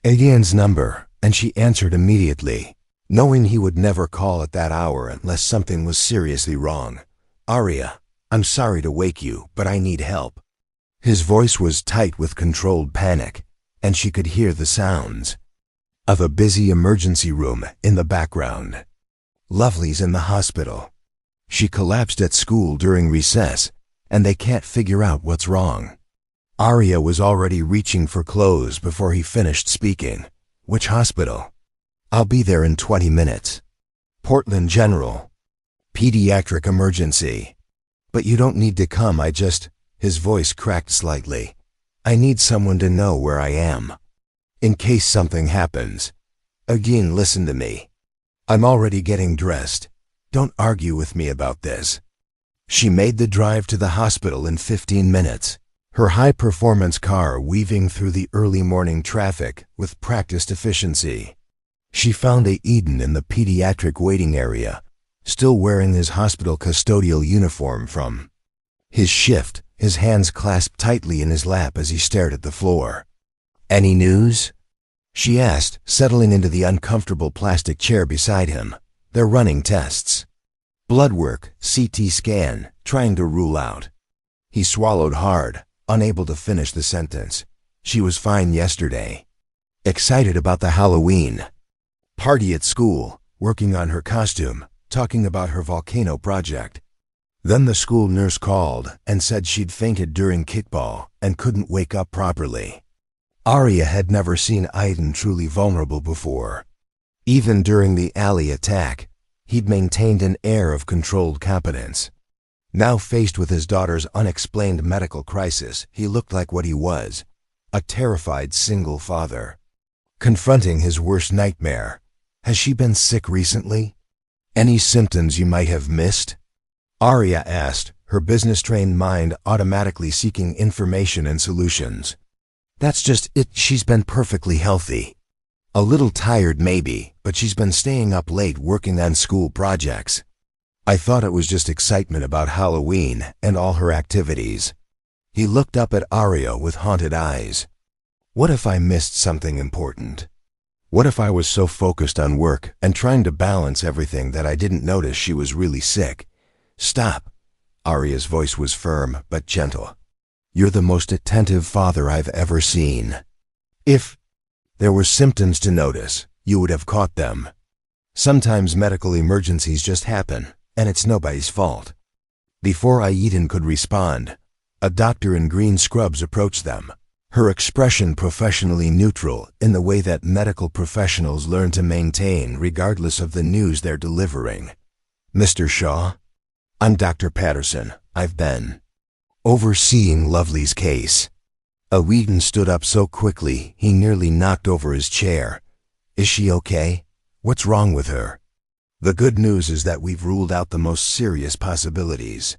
Eden's number, and she answered immediately, knowing he would never call at that hour unless something was seriously wrong. "Arya, I'm sorry to wake you, but I need help." His voice was tight with controlled panic, and she could hear the sounds of a busy emergency room in the background. "Lovely's in the hospital. She collapsed at school during recess, and they can't figure out what's wrong." Arya was already reaching for clothes before he finished speaking. "Which hospital?" "I'll be there in 20 minutes. Portland General. Pediatric emergency. But you don't need to come, His voice cracked slightly. "I need someone to know where I am. In case something happens. Again, listen to me. I'm already getting dressed. Don't argue with me about this." She made the drive to the hospital in 15 minutes, her high-performance car weaving through the early morning traffic with practiced efficiency. She found Eden in the pediatric waiting area, still wearing his hospital custodial uniform from his shift, his hands clasped tightly in his lap as he stared at the floor. "Any news?" she asked, settling into the uncomfortable plastic chair beside him. "They're running tests. Blood work, CT scan, trying to rule out." He swallowed hard, unable to finish the sentence. "She was fine yesterday. Excited about the Halloween party at school, working on her costume, talking about her volcano project. Then the school nurse called and said she'd fainted during kickball and couldn't wake up properly." Arya had never seen Eden truly vulnerable before. Even during the alley attack, he'd maintained an air of controlled competence. Now faced with his daughter's unexplained medical crisis, he looked like what he was, a terrified single father, confronting his worst nightmare. "Has she been sick recently? Any symptoms you might have missed?" Arya asked, her business-trained mind automatically seeking information and solutions. "That's just it. She's been perfectly healthy. A little tired maybe, but she's been staying up late working on school projects. I thought it was just excitement about Halloween and all her activities." He looked up at Arya with haunted eyes. "What if I missed something important? What if I was so focused on work and trying to balance everything that I didn't notice she was really sick?" "Stop." Arya's voice was firm but gentle. "You're the most attentive father I've ever seen. If there were symptoms to notice, you would have caught them. Sometimes medical emergencies just happen, and it's nobody's fault." Before Eden could respond, a doctor in green scrubs approached them, her expression professionally neutral in the way that medical professionals learn to maintain regardless of the news they're delivering. "Mr. Shaw? I'm Dr. Patterson. I've been overseeing Lovely's case." Eden stood up so quickly he nearly knocked over his chair. "Is she okay? What's wrong with her?" "The good news is that we've ruled out the most serious possibilities.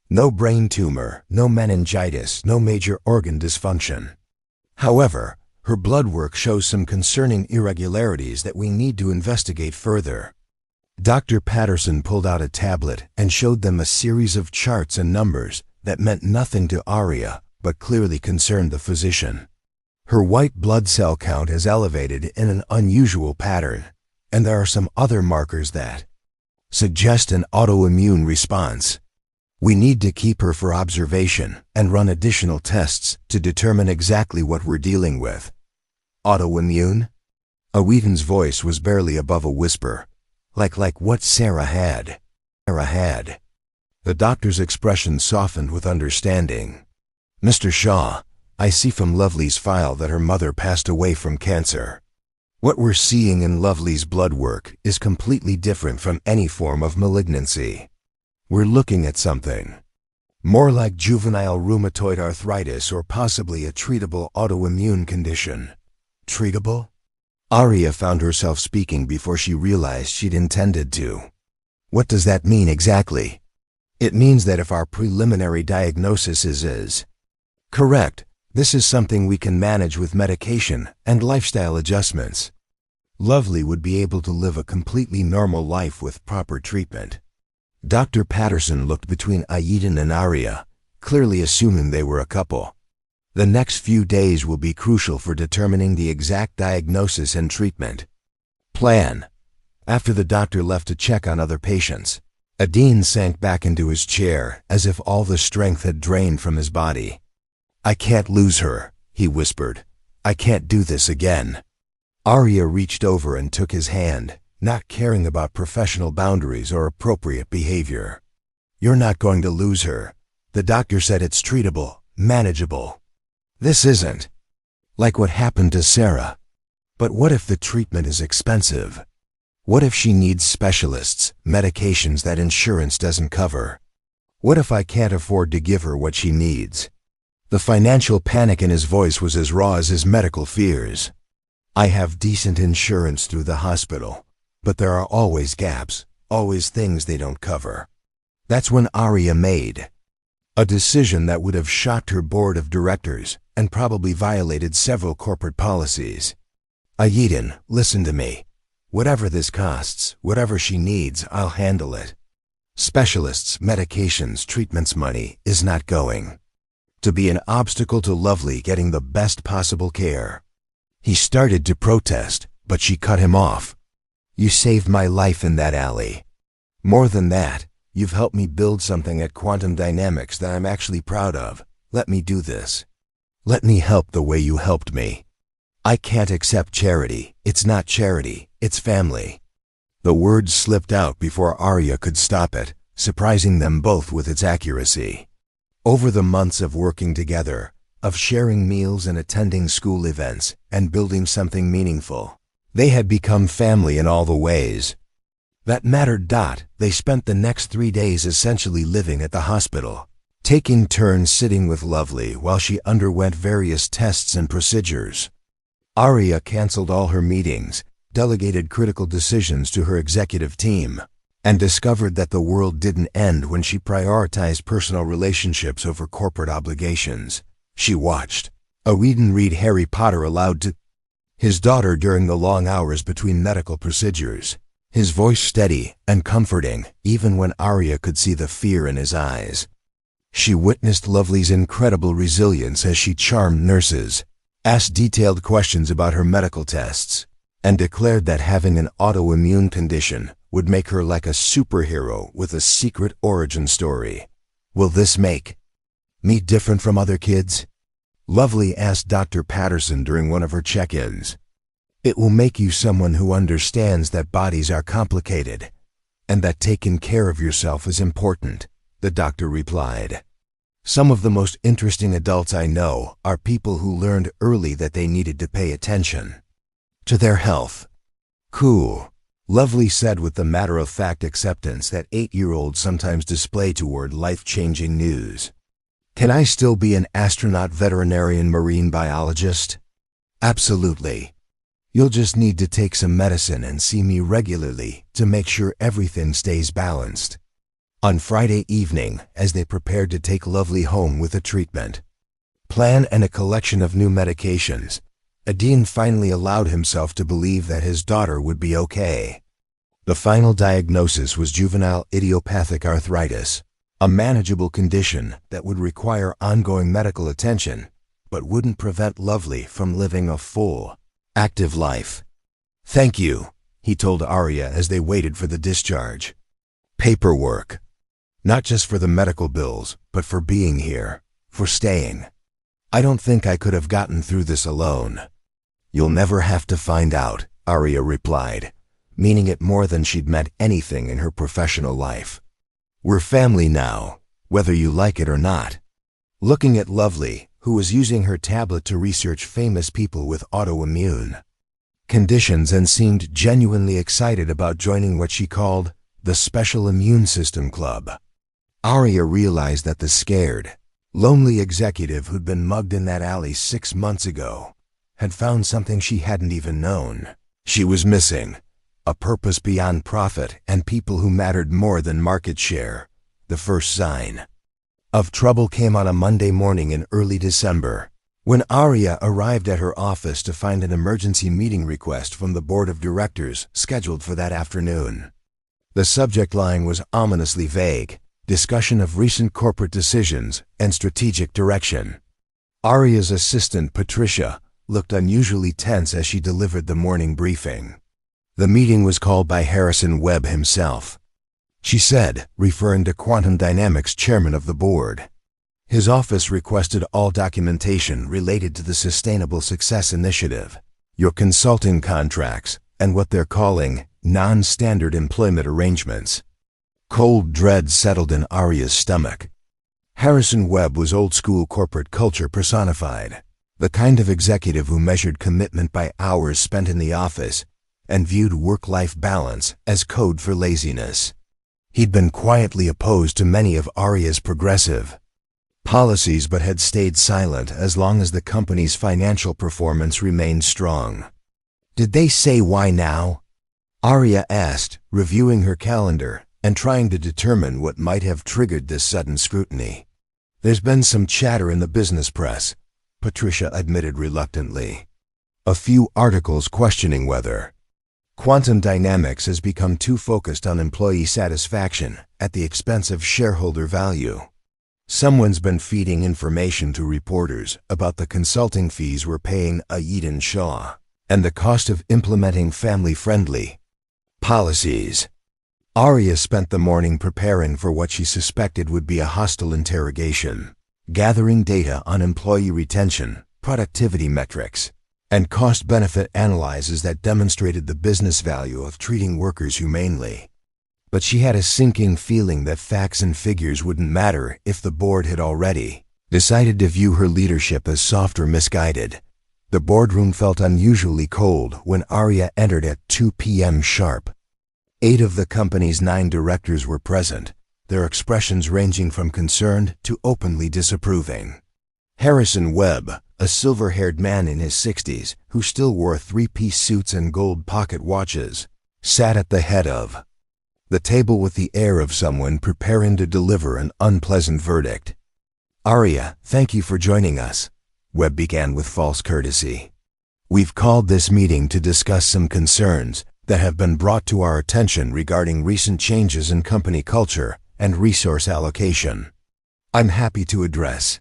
No brain tumor, no meningitis, no major organ dysfunction. However, her blood work shows some concerning irregularities that we need to investigate further." Dr. Patterson pulled out a tablet and showed them a series of charts and numbers that meant nothing to Arya but clearly concerned the physician. Her white blood cell count is elevated in an unusual pattern, and there are some other markers that suggest an autoimmune response. We need to keep her for observation and run additional tests to determine exactly what we're dealing with. "Autoimmune?" Eden's voice was barely above a whisper. Like what Sarah had. The doctor's expression softened with understanding. "Mr. Shaw, I see from Lovely's file that her mother passed away from cancer. What we're seeing in Lovely's blood work is completely different from any form of malignancy. We're looking at something more like juvenile rheumatoid arthritis or possibly a treatable autoimmune condition. Treatable? Arya found herself speaking before she realized she'd intended to. What does that mean exactly? It means that if our preliminary diagnosis is correct, this is something we can manage with medication and lifestyle adjustments. Lovely would be able to live a completely normal life with proper treatment. Dr. Patterson looked between Aiden and Arya, clearly assuming they were a couple. The next few days will be crucial for determining the exact diagnosis and treatment plan. After the doctor left to check on other patients, Aiden sank back into his chair as if all the strength had drained from his body. "I can't lose her," he whispered. "I can't do this again." Arya reached over and took his hand, not caring about professional boundaries or appropriate behavior. "You're not going to lose her. The doctor said it's treatable, manageable. This isn't like what happened to Sarah. But what if the treatment is expensive? What if she needs specialists, medications that insurance doesn't cover? What if I can't afford to give her what she needs?" The financial panic in his voice was as raw as his medical fears. "I have decent insurance through the hospital, but there are always gaps, always things they don't cover." That's when Arya made a decision that would have shocked her board of directors and probably violated several corporate policies. "Aiden, listen to me. Whatever this costs, whatever she needs, I'll handle it. Specialists, medications, treatments money is not going to be an obstacle to Lovely getting the best possible care." He started to protest, but she cut him off. "You saved my life in that alley. More than that, you've helped me build something at Quantum Dynamics that I'm actually proud of. Let me do this. Let me help the way you helped me. I can't accept charity. It's not charity, it's family." The words slipped out before Arya could stop it, surprising them both with its accuracy. Over the months of working together, of sharing meals and attending school events, and building something meaningful, they had become family in all the ways that mattered. They spent the next 3 days essentially living at the hospital, taking turns sitting with Lovely while she underwent various tests and procedures. Arya canceled all her meetings, delegated critical decisions to her executive team, and discovered that the world didn't end when she prioritized personal relationships over corporate obligations. She watched Aiden read Harry Potter aloud to his daughter during the long hours between medical procedures, his voice steady and comforting even when Arya could see the fear in his eyes. She witnessed Lovely's incredible resilience as she charmed nurses, asked detailed questions about her medical tests, and declared that having an autoimmune condition would make her like a superhero with a secret origin story. "Will this make me different from other kids?" Lovely asked Dr. Patterson during one of her check-ins. "It will make you someone who understands that bodies are complicated, and that taking care of yourself is important," the doctor replied. "Some of the most interesting adults I know are people who learned early that they needed to pay attention to their health." "Cool," Lovely said with the matter-of-fact acceptance that 8-year-olds sometimes display toward life-changing news. "Can I still be an astronaut, veterinarian, marine biologist?" "Absolutely. You'll just need to take some medicine and see me regularly to make sure everything stays balanced." On Friday evening, as they prepared to take Lovely home with a treatment plan and a collection of new medications, Aiden finally allowed himself to believe that his daughter would be okay. The final diagnosis was juvenile idiopathic arthritis, a manageable condition that would require ongoing medical attention, but wouldn't prevent Lovely from living a full, active life. "Thank you," he told Arya as they waited for the discharge. "Paperwork. Not just for the medical bills, but for being here, for staying. I don't think I could have gotten through this alone." "You'll never have to find out," Arya replied, meaning it more than she'd meant anything in her professional life. "We're family now, whether you like it or not." Looking at Lovely, who was using her tablet to research famous people with autoimmune conditions and seemed genuinely excited about joining what she called the Special Immune System Club, Arya realized that the scared, lonely executive who'd been mugged in that alley 6 months ago had found something she hadn't even known. She was missing a purpose beyond profit and people who mattered more than market share. The first sign of trouble came on a Monday morning in early December, when Arya arrived at her office to find an emergency meeting request from the board of directors scheduled for that afternoon. The subject line was ominously vague: discussion of recent corporate decisions and strategic direction. Arya's assistant, Patricia, looked unusually tense as she delivered the morning briefing. The meeting was called by Harrison Webb himself, she said, referring to Quantum Dynamics' chairman of the board. His office requested all documentation related to the Sustainable Success Initiative, your consulting contracts, and what they're calling non-standard employment arrangements. Cold dread settled in Arya's stomach. Harrison Webb was old-school corporate culture personified, the kind of executive who measured commitment by hours spent in the office and viewed work-life balance as code for laziness. He'd been quietly opposed to many of Arya's progressive policies but had stayed silent as long as the company's financial performance remained strong. Did they say why now? Arya asked, reviewing her calendar and trying to determine what might have triggered this sudden scrutiny. There's been some chatter in the business press, Patricia admitted reluctantly. A few articles questioning whether Quantum Dynamics has become too focused on employee satisfaction at the expense of shareholder value. Someone's been feeding information to reporters about the consulting fees we're paying Aiden Shaw and the cost of implementing family-friendly policies. Arya spent the morning preparing for what she suspected would be a hostile interrogation, gathering data on employee retention, productivity metrics, and cost-benefit analyses that demonstrated the business value of treating workers humanely. But she had a sinking feeling that facts and figures wouldn't matter if the board had already decided to view her leadership as soft or misguided. The boardroom felt unusually cold when Arya entered at 2 p.m. sharp. 8 of the company's 9 directors were present, their expressions ranging from concerned to openly disapproving. Harrison Webb, a silver-haired man in his 60s who still wore 3-piece suits and gold pocket watches, sat at the head of the table with the air of someone preparing to deliver an unpleasant verdict. Arya, thank you for joining us, Webb began with false courtesy. We've called this meeting to discuss some concerns that have been brought to our attention regarding recent changes in company culture and resource allocation. I'm happy to address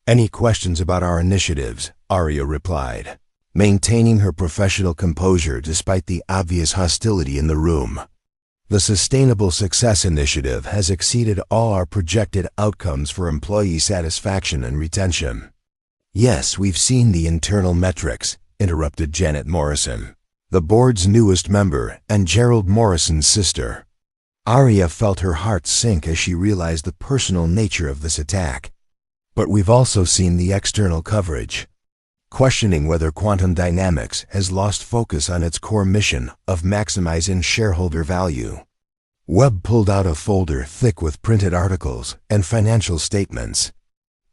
any questions about our initiatives, Arya replied, maintaining her professional composure despite the obvious hostility in the room. The Sustainable Success Initiative has exceeded all our projected outcomes for employee satisfaction and retention. Yes, we've seen the internal metrics, interrupted Janet Morrison, the board's newest member and Gerald Morrison's sister. Arya felt her heart sink as she realized the personal nature of this attack. But we've also seen the external coverage, questioning whether Quantum Dynamics has lost focus on its core mission of maximizing shareholder value. Webb pulled out a folder thick with printed articles and financial statements.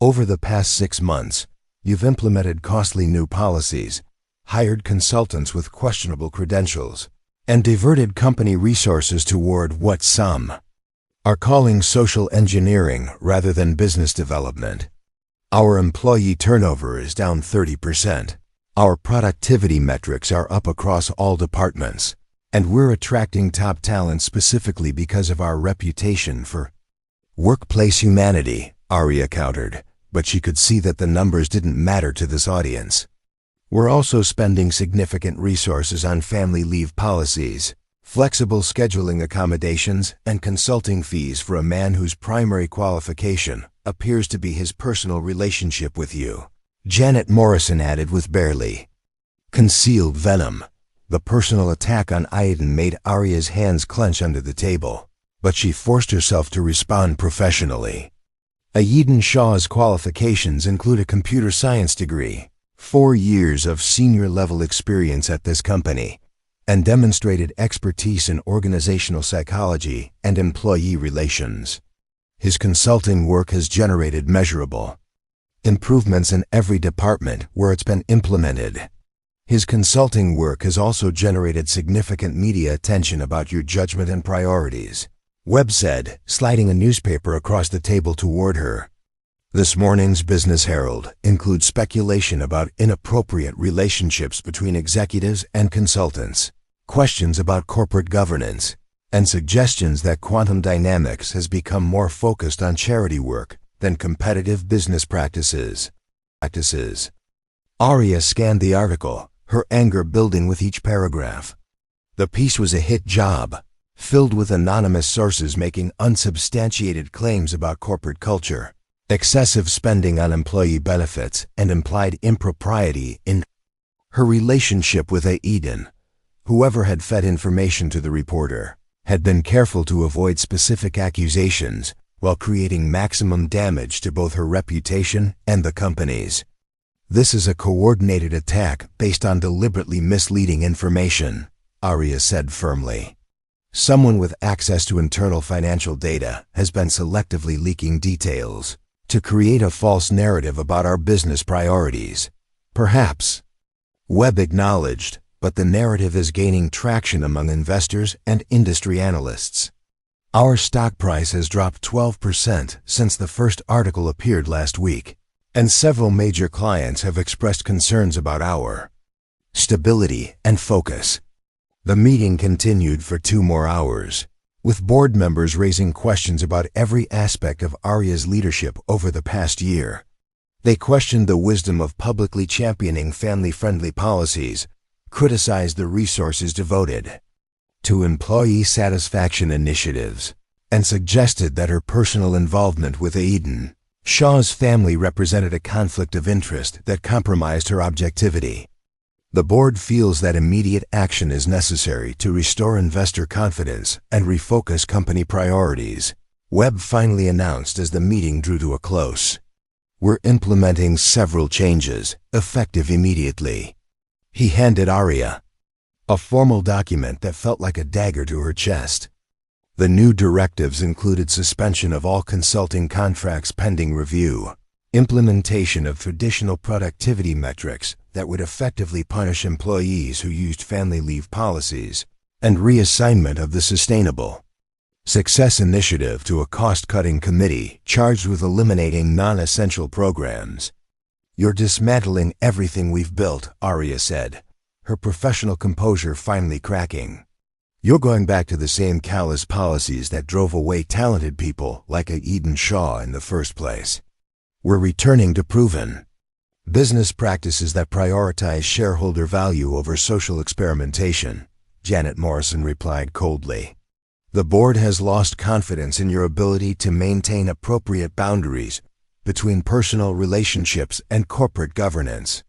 Over the past 6 months, you've implemented costly new policies, hired consultants with questionable credentials, and diverted company resources toward what some are calling social engineering rather than business development. Our employee turnover is down 30%. Our productivity metrics are up across all departments, and we're attracting top talent specifically because of our reputation for workplace humanity, Arya countered, but she could see that the numbers didn't matter to this audience. We're also spending significant resources on family leave policies, flexible scheduling accommodations, and consulting fees for a man whose primary qualification appears to be his personal relationship with you, Janet Morrison added with barely concealed venom. The personal attack on Aiden made Arya's hands clench under the table, but she forced herself to respond professionally. Aiden Shaw's qualifications include a computer science degree, 4 years of senior-level experience at this company, and demonstrated expertise in organizational psychology and employee relations. His consulting work has generated measurable improvements in every department where it's been implemented, His consulting work has also generated significant media attention about your judgment and priorities, Webb said, sliding a newspaper across the table toward her. This morning's Business Herald includes speculation about inappropriate relationships between executives and consultants, questions about corporate governance, and suggestions that Quantum Dynamics has become more focused on charity work than competitive business practices. Aria scanned the article, her anger building with each paragraph. The piece was a hit job, filled with anonymous sources making unsubstantiated claims about corporate culture, excessive spending on employee benefits, and implied impropriety in her relationship with Aiden. Whoever had fed information to the reporter had been careful to avoid specific accusations while creating maximum damage to both her reputation and the company's. This is a coordinated attack based on deliberately misleading information, Aria said firmly. Someone with access to internal financial data has been selectively leaking details to create a false narrative about our business priorities. Perhaps, Webb acknowledged, but the narrative is gaining traction among investors and industry analysts. Our stock price has dropped 12% since the first article appeared last week, and several major clients have expressed concerns about our stability and focus. The meeting continued for 2 more hours, with board members raising questions about every aspect of Aria's leadership over the past year. They questioned the wisdom of publicly championing family-friendly policies, criticized the resources devoted to employee satisfaction initiatives, and suggested that her personal involvement with Aiden Shaw's family represented a conflict of interest that compromised her objectivity. The board feels that immediate action is necessary to restore investor confidence and refocus company priorities, Webb finally announced as the meeting drew to a close. We're implementing several changes, effective immediately. He handed Aria a formal document that felt like a dagger to her chest. The new directives included suspension of all consulting contracts pending review, implementation of traditional productivity metrics that would effectively punish employees who used family leave policies, and reassignment of the Sustainable Success Initiative to a cost-cutting committee charged with eliminating non-essential programs. You're dismantling everything we've built, Aria said, her professional composure finally cracking. You're going back to the same callous policies that drove away talented people like Aiden Shaw in the first place. We're returning to proven business practices that prioritize shareholder value over social experimentation, Janet Morrison replied coldly. The board has lost confidence in your ability to maintain appropriate boundaries between personal relationships and corporate governance.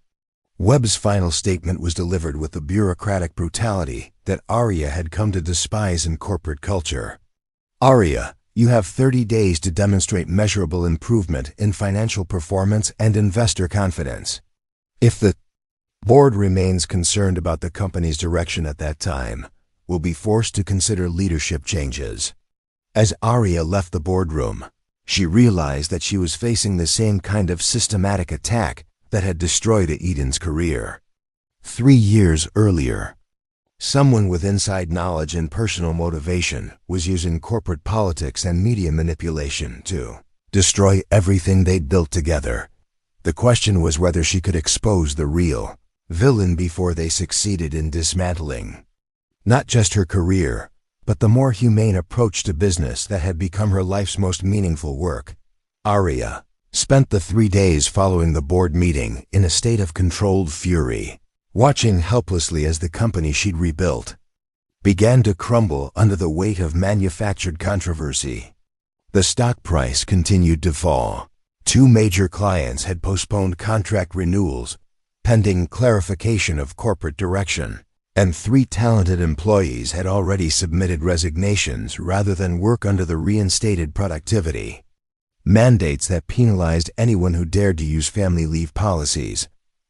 Webb's final statement was delivered with the bureaucratic brutality that Aria had come to despise in corporate culture. Aria, you have 30 days to demonstrate measurable improvement in financial performance and investor confidence. If the board remains concerned about the company's direction at that time, we'll be forced to consider leadership changes. As Aria left the boardroom, she realized that she was facing the same kind of systematic attack that had destroyed Aiden's career. 3 years earlier, someone with inside knowledge and personal motivation was using corporate politics and media manipulation to destroy everything they'd built together. The question was whether she could expose the real villain before they succeeded in dismantling not just her career, but the more humane approach to business that had become her life's most meaningful work. Aria spent the 3 days following the board meeting in a state of controlled fury, watching helplessly as the company she'd rebuilt began to crumble under the weight of manufactured controversy. The stock price continued to fall. 2 major clients had postponed contract renewals pending clarification of corporate direction, and 3 talented employees had already submitted resignations rather than work under the reinstated productivity mandates that penalized anyone who dared to use family leave policies.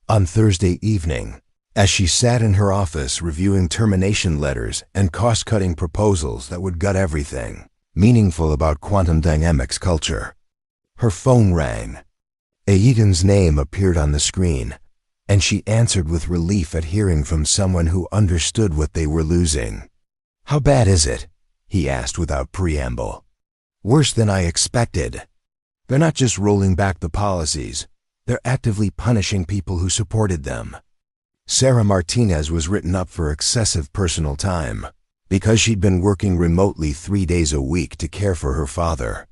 On Thursday evening, as she sat in her office reviewing termination letters and cost-cutting proposals that would gut everything meaningful about Quantum Dynamics culture, her phone rang. Aiden's name appeared on the screen. and she answered with relief at hearing from someone who understood what they were losing. "How bad is it?" he asked without preamble. "Worse than I expected. They're not just rolling back the policies, they're actively punishing people who supported them." Sarah Martinez was written up for excessive personal time because she'd been working remotely 3 days a week to care for her father.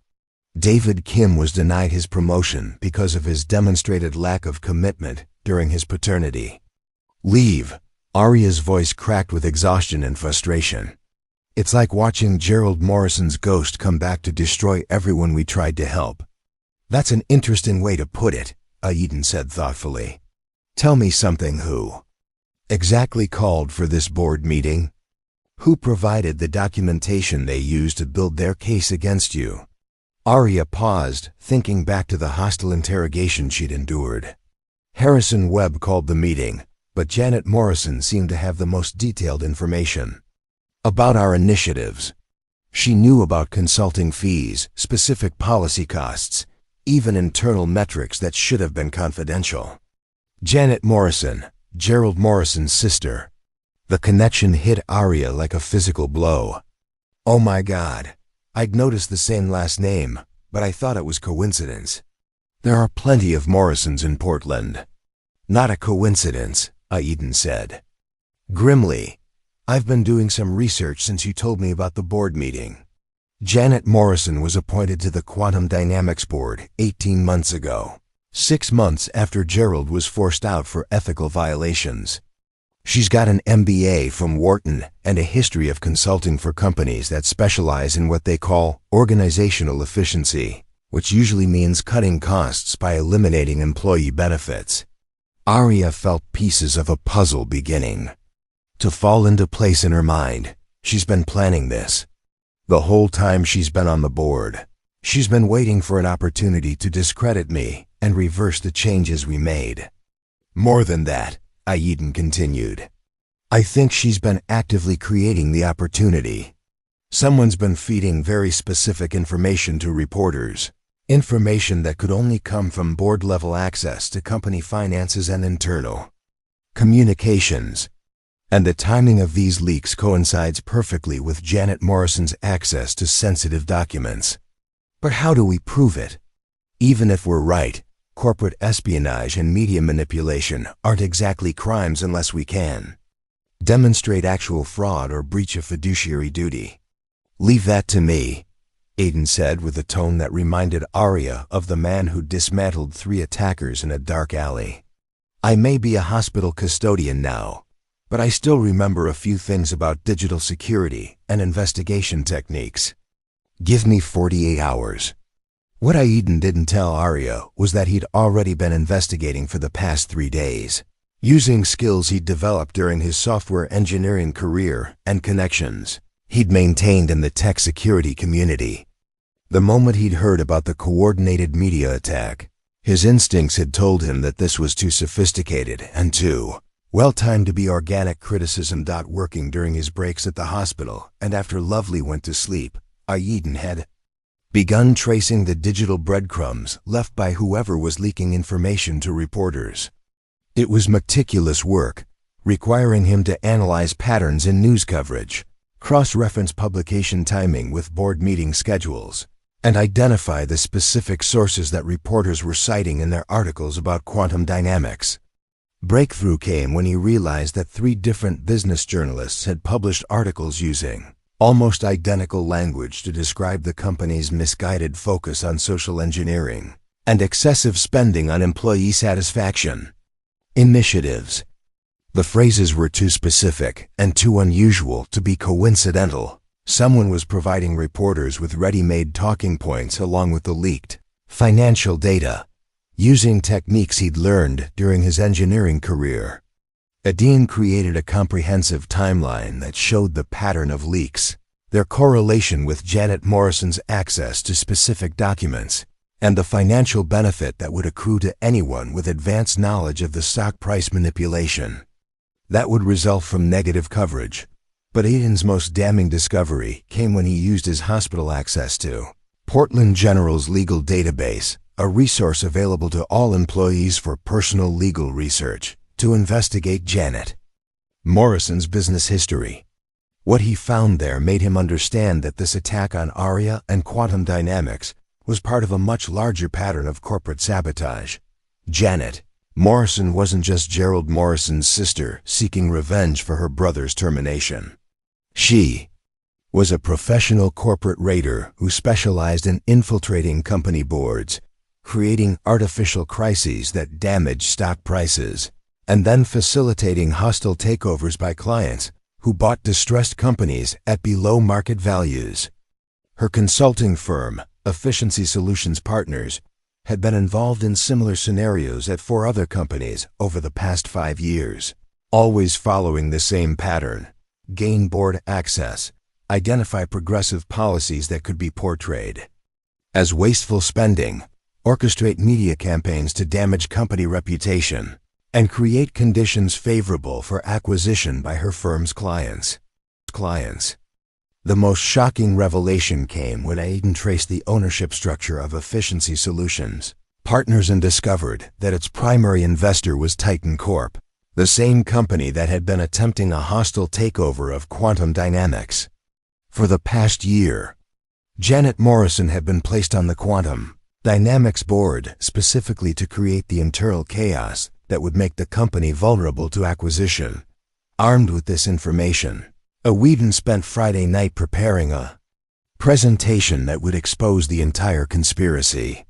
David Kim was denied his promotion because of his demonstrated lack of commitment during his paternity leave. Aria's voice cracked with exhaustion and frustration. "It's like watching Gerald Morrison's ghost come back to destroy everyone we tried to help." "That's an interesting way to put it," Aiden said thoughtfully. "Tell me something. Who exactly called for this board meeting? Who provided the documentation they used to build their case against you?" Aria paused, thinking back to the hostile interrogation she'd endured. Harrison Webb called the meeting, but Janet Morrison seemed to have the most detailed information about our initiatives. She knew about consulting fees, specific policy costs, even internal metrics that should have been confidential. Janet Morrison, Gerald Morrison's sister. The connection hit Aria like a physical blow. "Oh my God. I'd noticed the same last name, but I thought it was coincidence. There are plenty of Morrisons in Portland." "Not a coincidence," Aiden said grimly. "I've been doing some research since you told me about the board meeting. Janet Morrison was appointed to the Quantum Dynamics Board 18 months ago, 6 months after Gerald was forced out for ethical violations. She's got an MBA from Wharton and a history of consulting for companies that specialize in what they call organizational efficiency, which usually means cutting costs by eliminating employee benefits." Aria felt pieces of a puzzle beginning to fall into place in her mind. She's been planning this. The whole time she's been on the board, she's been waiting for an opportunity to discredit me and reverse the changes we made. "More than that," Aiden continued, "I think she's been actively creating the opportunity. Someone's been feeding very specific information to reporters, information that could only come from board-level access to company finances and internal communications. And the timing of these leaks coincides perfectly with Janet Morrison's access to sensitive documents. But how do we prove it? Even if we're right, corporate espionage and media manipulation aren't exactly crimes unless we can demonstrate actual fraud or breach of fiduciary duty." "Leave that to me," Aiden said with a tone that reminded Aria of the man who dismantled 3 attackers in a dark alley. "I may be a hospital custodian now, but I still remember a few things about digital security and investigation techniques. Give me 48 hours. What Aiden didn't tell Aria was that he'd already been investigating for the past 3 days, using skills he'd developed during his software engineering career and connections he'd maintained in the tech security community. The moment he'd heard about the coordinated media attack, his instincts had told him that this was too sophisticated and too well-timed to be organic criticism. Working during his breaks at the hospital and after Lovely went to sleep, Aiden had begun tracing the digital breadcrumbs left by whoever was leaking information to reporters. It was meticulous work, requiring him to analyze patterns in news coverage, cross-reference publication timing with board meeting schedules, and identify the specific sources that reporters were citing in their articles about quantum dynamics. Breakthrough came when he realized that 3 different business journalists had published articles using almost identical language to describe the company's misguided focus on social engineering and excessive spending on employee satisfaction initiatives. The phrases were too specific and too unusual to be coincidental. Someone was providing reporters with ready-made talking points along with the leaked financial data, using techniques he'd learned during his engineering career. Aiden created a comprehensive timeline that showed the pattern of leaks, their correlation with Janet Morrison's access to specific documents, and the financial benefit that would accrue to anyone with advanced knowledge of the stock price manipulation that would result from negative coverage. But Aiden's most damning discovery came when he used his hospital access to Portland General's legal database, a resource available to all employees for personal legal research, to investigate Janet Morrison's business history. What he found there made him understand that this attack on Aria and Quantum Dynamics was part of a much larger pattern of corporate sabotage. Janet Morrison wasn't just Gerald Morrison's sister seeking revenge for her brother's termination. She was a professional corporate raider who specialized in infiltrating company boards, creating artificial crises that damaged stock prices, and then facilitating hostile takeovers by clients who bought distressed companies at below market values. Her consulting firm, Efficiency Solutions Partners, had been involved in similar scenarios at 4 other companies over the past 5 years, always following the same pattern: gain board access, identify progressive policies that could be portrayed as wasteful spending, orchestrate media campaigns to damage company reputation, and create conditions favorable for acquisition by her firm's clients. The most shocking revelation came when Aiden traced the ownership structure of Efficiency Solutions Partners and discovered that its primary investor was Titan Corp, the same company that had been attempting a hostile takeover of Quantum Dynamics. For the past year, Janet Morrison had been placed on the Quantum Dynamics board specifically to create the internal chaos that would make the company vulnerable to acquisition. Armed with this information, Whedon spent Friday night preparing a presentation that would expose the entire conspiracy.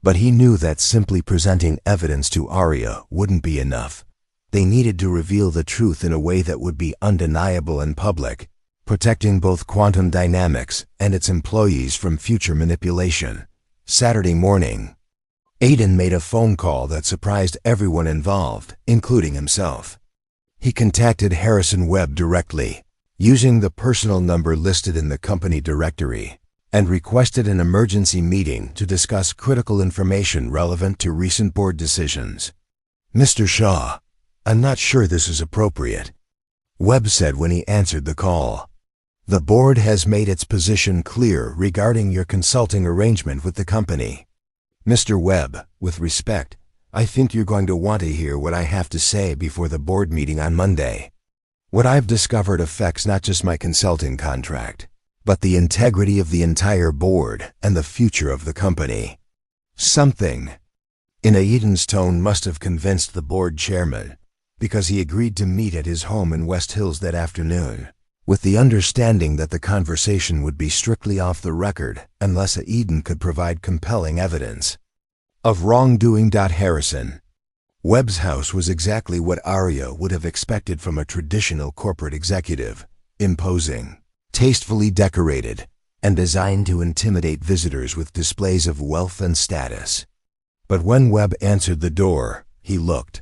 But he knew that simply presenting evidence to Aria wouldn't be enough. They needed to reveal the truth in a way that would be undeniable and public, protecting both Quantum Dynamics and its employees from future manipulation. Saturday morning, Aiden made a phone call that surprised everyone involved, including himself. He contacted Harrison Webb directly, using the personal number listed in the company directory, and requested an emergency meeting to discuss critical information relevant to recent board decisions. "Mr. Shaw, I'm not sure this is appropriate," Webb said when he answered the call. "The board has made its position clear regarding your consulting arrangement with the company. Mr. Webb, with respect, I think you're going to want to hear what I have to say before the board meeting on Monday. What I've discovered affects not just my consulting contract, but the integrity of the entire board and the future of the company." Something in Aiden's tone must have convinced the board chairman, because he agreed to meet at his home in West Hills that afternoon, with the understanding that the conversation would be strictly off the record unless Aiden could provide compelling evidence of wrongdoing. Harrison Webb's house was exactly what Aria would have expected from a traditional corporate executive: imposing, tastefully decorated, and designed to intimidate visitors with displays of wealth and status. But when Webb answered the door, he looked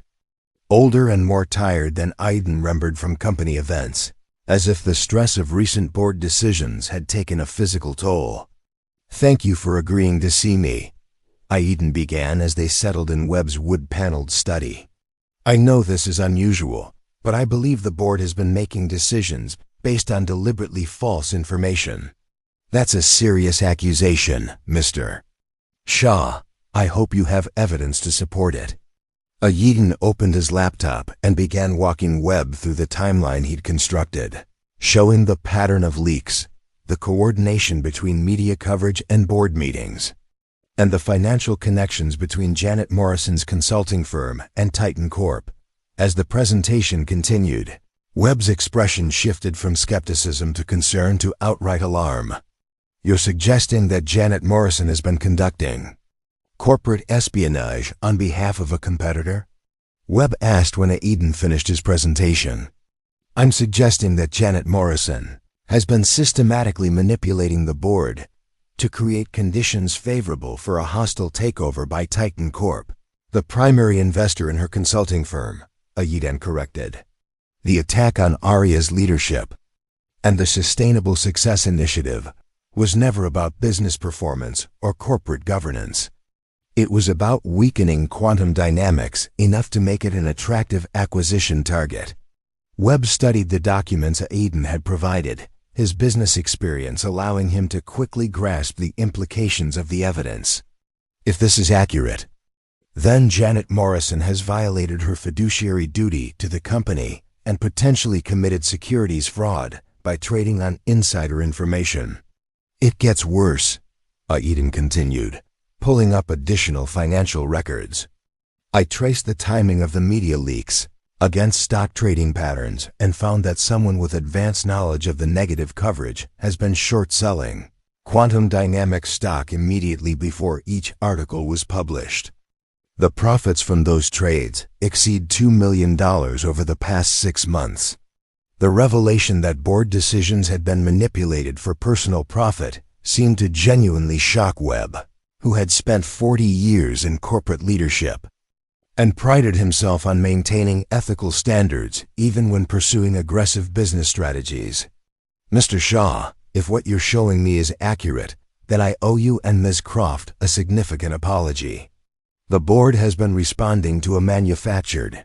older and more tired than Aiden remembered from company events, as if the stress of recent board decisions had taken a physical toll. "Thank you for agreeing to see me," Aiden began as they settled in Webb's wood-paneled study. "I know this is unusual, but I believe the board has been making decisions based on deliberately false information." "That's a serious accusation, Mr. Shaw. I hope you have evidence to support it." Aiden opened his laptop and began walking Webb through the timeline he'd constructed, showing the pattern of leaks, the coordination between media coverage and board meetings, and the financial connections between Janet Morrison's consulting firm and Titan Corp. As the presentation continued, Webb's expression shifted from skepticism to concern to outright alarm. "You're suggesting that Janet Morrison has been conducting corporate espionage on behalf of a competitor?" Webb asked when Aiden finished his presentation. "I'm suggesting that Janet Morrison has been systematically manipulating the board to create conditions favorable for a hostile takeover by Titan Corp., the primary investor in her consulting firm," Aiden corrected. "The attack on Aria's leadership and the Sustainable Success Initiative was never about business performance or corporate governance. It was about weakening Quantum Dynamics enough to make it an attractive acquisition target." Webb studied the documents Aiden had provided, his business experience allowing him to quickly grasp the implications of the evidence. "If this is accurate," Then Janet Morrison has violated her fiduciary duty to the company and potentially committed securities fraud by trading on insider information. It gets worse, Aydin continued, pulling up additional financial records. I traced the timing of the media leaks against stock trading patterns and found that someone with advanced knowledge of the negative coverage has been short-selling Quantum Dynamics stock immediately before each article was published. The profits from those trades exceed $2 million over the past 6 months. The revelation that board decisions had been manipulated for personal profit seemed to genuinely shock Webb, who had spent 40 years in corporate leadership and prided himself on maintaining ethical standards even when pursuing aggressive business strategies. Mr. Shah, if what you're showing me is accurate, then I owe you and Ms. Croft a significant apology. The board has been responding to a manufactured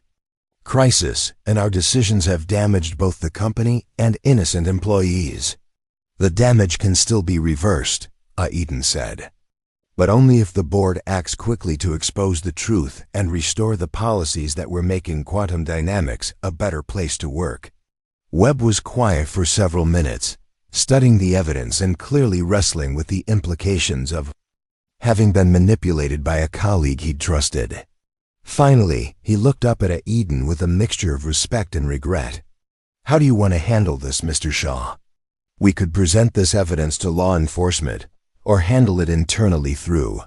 crisis, and our decisions have damaged both the company and innocent employees. The damage can still be reversed, Aydin said, but only if the board acts quickly to expose the truth and restore the policies that were making Quantum Dynamics a better place to work. Webb was quiet for several minutes, studying the evidence and clearly wrestling with the implications of having been manipulated by a colleague he'd trusted. Finally, he looked up at Aydin with a mixture of respect and regret. How do you want to handle this, Mr. Shah? We could present this evidence to law enforcement, or handle it internally through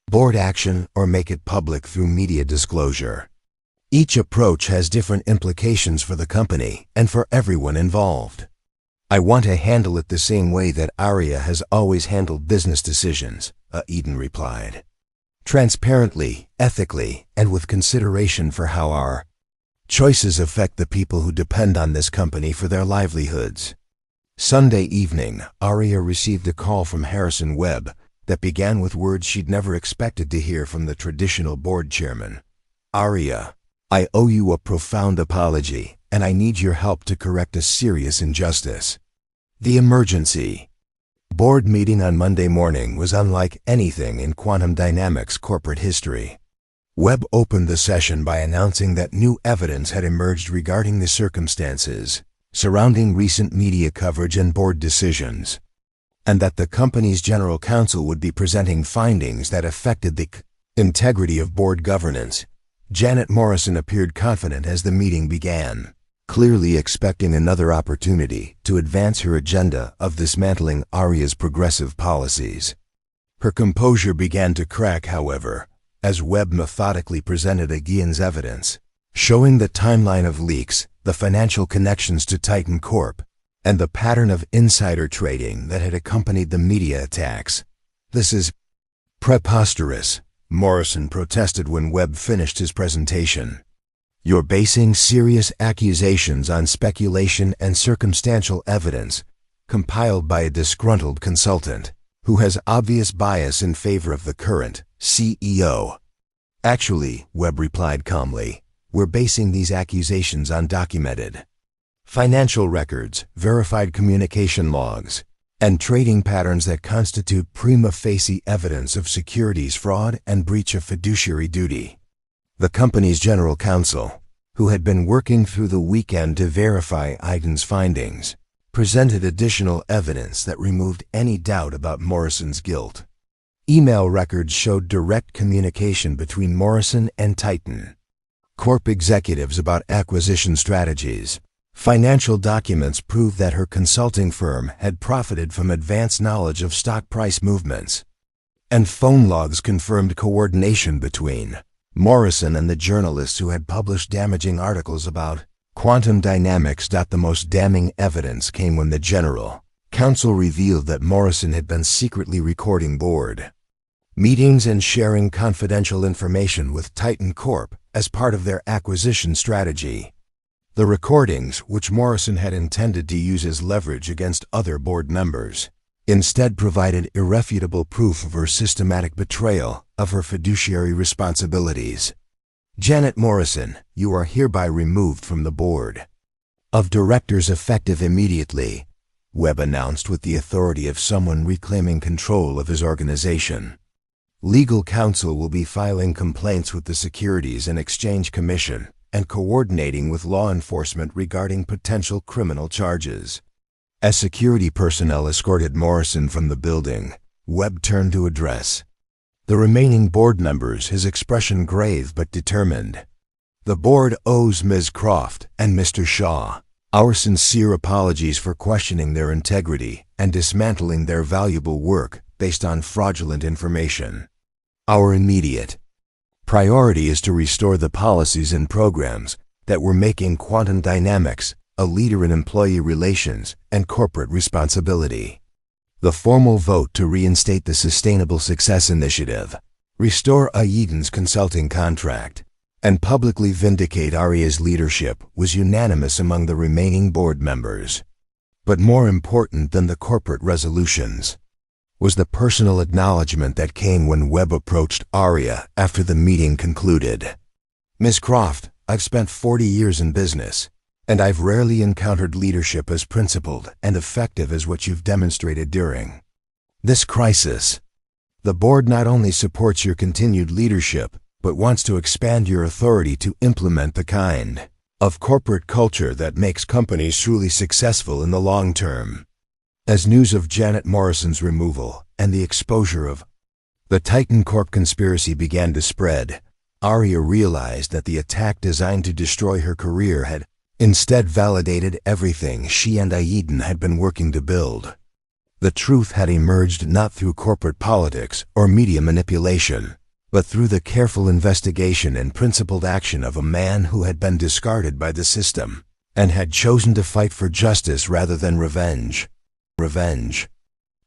board action, or make it public through media disclosure. Each approach has different implications for the company and for everyone involved. I want to handle it the same way that Arya has always handled business decisions, Aydin replied. Transparently, ethically, and with consideration for how our choices affect the people who depend on this company for their livelihoods. Sunday evening, Arya received a call from Harrison Webb that began with words she'd never expected to hear from the traditional board chairman. Arya, I owe you a profound apology, and I need your help to correct a serious injustice. The emergency board meeting on Monday morning was unlike anything in Quantum Dynamics corporate history. Webb opened the session by announcing that new evidence had emerged regarding the circumstances surrounding recent media coverage and board decisions, and that the company's general counsel would be presenting findings that affected the integrity of board governance. Janet Morrison appeared confident as the meeting began, clearly expecting another opportunity to advance her agenda of dismantling Arya's progressive policies. Her composure began to crack, however, as Webb methodically presented Aydin's evidence, showing the timeline of leaks, the financial connections to Titan Corp, and the pattern of insider trading that had accompanied the media attacks. This is preposterous, Morrison protested when Webb finished his presentation. You're basing serious accusations on speculation and circumstantial evidence compiled by a disgruntled consultant who has obvious bias in favor of the current CEO. Actually, Webb replied calmly, we're basing these accusations on documented financial records, verified communication logs, and trading patterns that constitute prima facie evidence of securities fraud and breach of fiduciary duty. The company's general counsel, who had been working through the weekend to verify Aydin's findings, presented additional evidence that removed any doubt about Morrison's guilt. Email records showed direct communication between Morrison and Titan Corp executives about acquisition strategies. Financial documents proved that her consulting firm had profited from advanced knowledge of stock price movements, and phone logs confirmed coordination between Morrison and the journalists who had published damaging articles about Quantum Dynamics. The most damning evidence came when the general counsel revealed that Morrison had been secretly recording board meetings and sharing confidential information with Titan Corp as part of their acquisition strategy. The recordings, which Morrison had intended to use as leverage against other board members, instead provided irrefutable proof of her systematic betrayal of her fiduciary responsibilities. Janet Morrison, you are hereby removed from the board of directors effective immediately, Webb announced with the authority of someone reclaiming control of his organization. Legal counsel will be filing complaints with the Securities and Exchange Commission and coordinating with law enforcement regarding potential criminal charges. As security personnel escorted Morrison from the building, Webb turned to address the remaining board members, his expression grave but determined. The board owes Ms. Croft and Mr. Shaw our sincere apologies for questioning their integrity and dismantling their valuable work based on fraudulent information. Our immediate priority is to restore the policies and programs that were making Quantum Dynamics a leader in employee relations and corporate responsibility. The formal vote to reinstate the Sustainable Success Initiative, restore Aydin's consulting contract, and publicly vindicate Aria's leadership was unanimous among the remaining board members. But more important than the corporate resolutions was the personal acknowledgement that came when Webb approached Aria after the meeting concluded. "Ms. Croft, I've spent 40 years in business, and I've rarely encountered leadership as principled and effective as what you've demonstrated during this crisis. The board not only supports your continued leadership, but wants to expand your authority to implement the kind of corporate culture that makes companies truly successful in the long term." As news of Janet Morrison's removal and the exposure of the Titan Corp conspiracy began to spread, Aria realized that the attack designed to destroy her career had instead validated everything she and Aydin had been working to build. The truth had emerged not through corporate politics or media manipulation, but through the careful investigation and principled action of a man who had been discarded by the system and had chosen to fight for justice rather than revenge.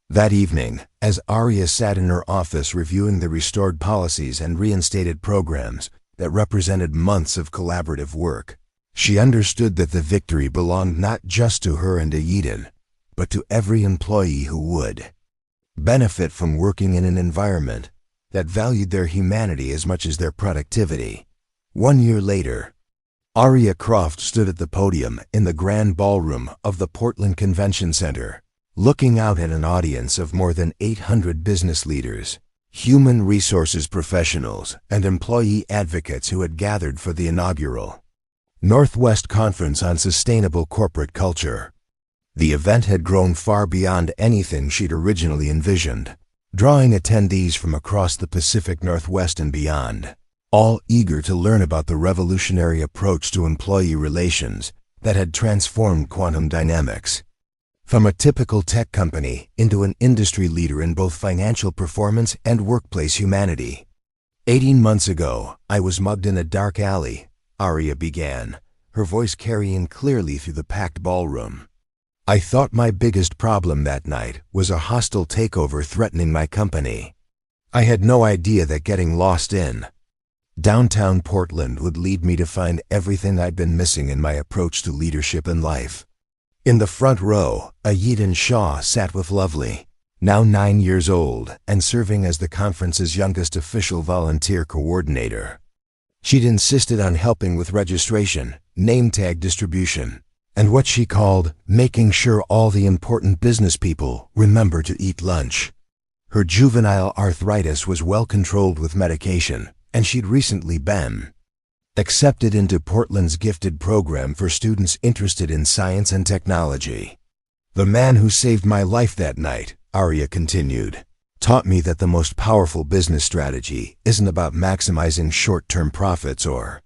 That evening, as Aria sat in her office reviewing the restored policies and reinstated programs that represented months of collaborative work, she understood that the victory belonged not just to her and Aydin, but to every employee who would benefit from working in an environment that valued their humanity as much as their productivity. 1 year later, Aria Croft stood at the podium in the grand ballroom of the Portland Convention Center, looking out at an audience of more than 800 business leaders, human resources professionals, and employee advocates who had gathered for the inaugural Northwest Conference on Sustainable Corporate Culture. The event had grown far beyond anything she'd originally envisioned, drawing attendees from across the Pacific Northwest and beyond, all eager to learn about the revolutionary approach to employee relations that had transformed Quantum Dynamics from a typical tech company into an industry leader in both financial performance and workplace humanity. 18 months ago, I was mugged in a dark alley, Aria began, her voice carrying clearly through the packed ballroom. I thought my biggest problem that night was a hostile takeover threatening my company. I had no idea that getting lost in downtown Portland would lead me to find everything I'd been missing in my approach to leadership and life. In the front row, Aydin Shaw sat with Lovely, now 9 years old and serving as the conference's youngest official volunteer coordinator. She'd insisted on helping with registration, name tag distribution, and what she called making sure all the important business people remember to eat lunch. Her juvenile arthritis was well controlled with medication, and she'd recently been accepted into Portland's gifted program for students interested in science and technology. The man who saved my life that night, Aria continued, taught me that the most powerful business strategy isn't about maximizing short-term profits or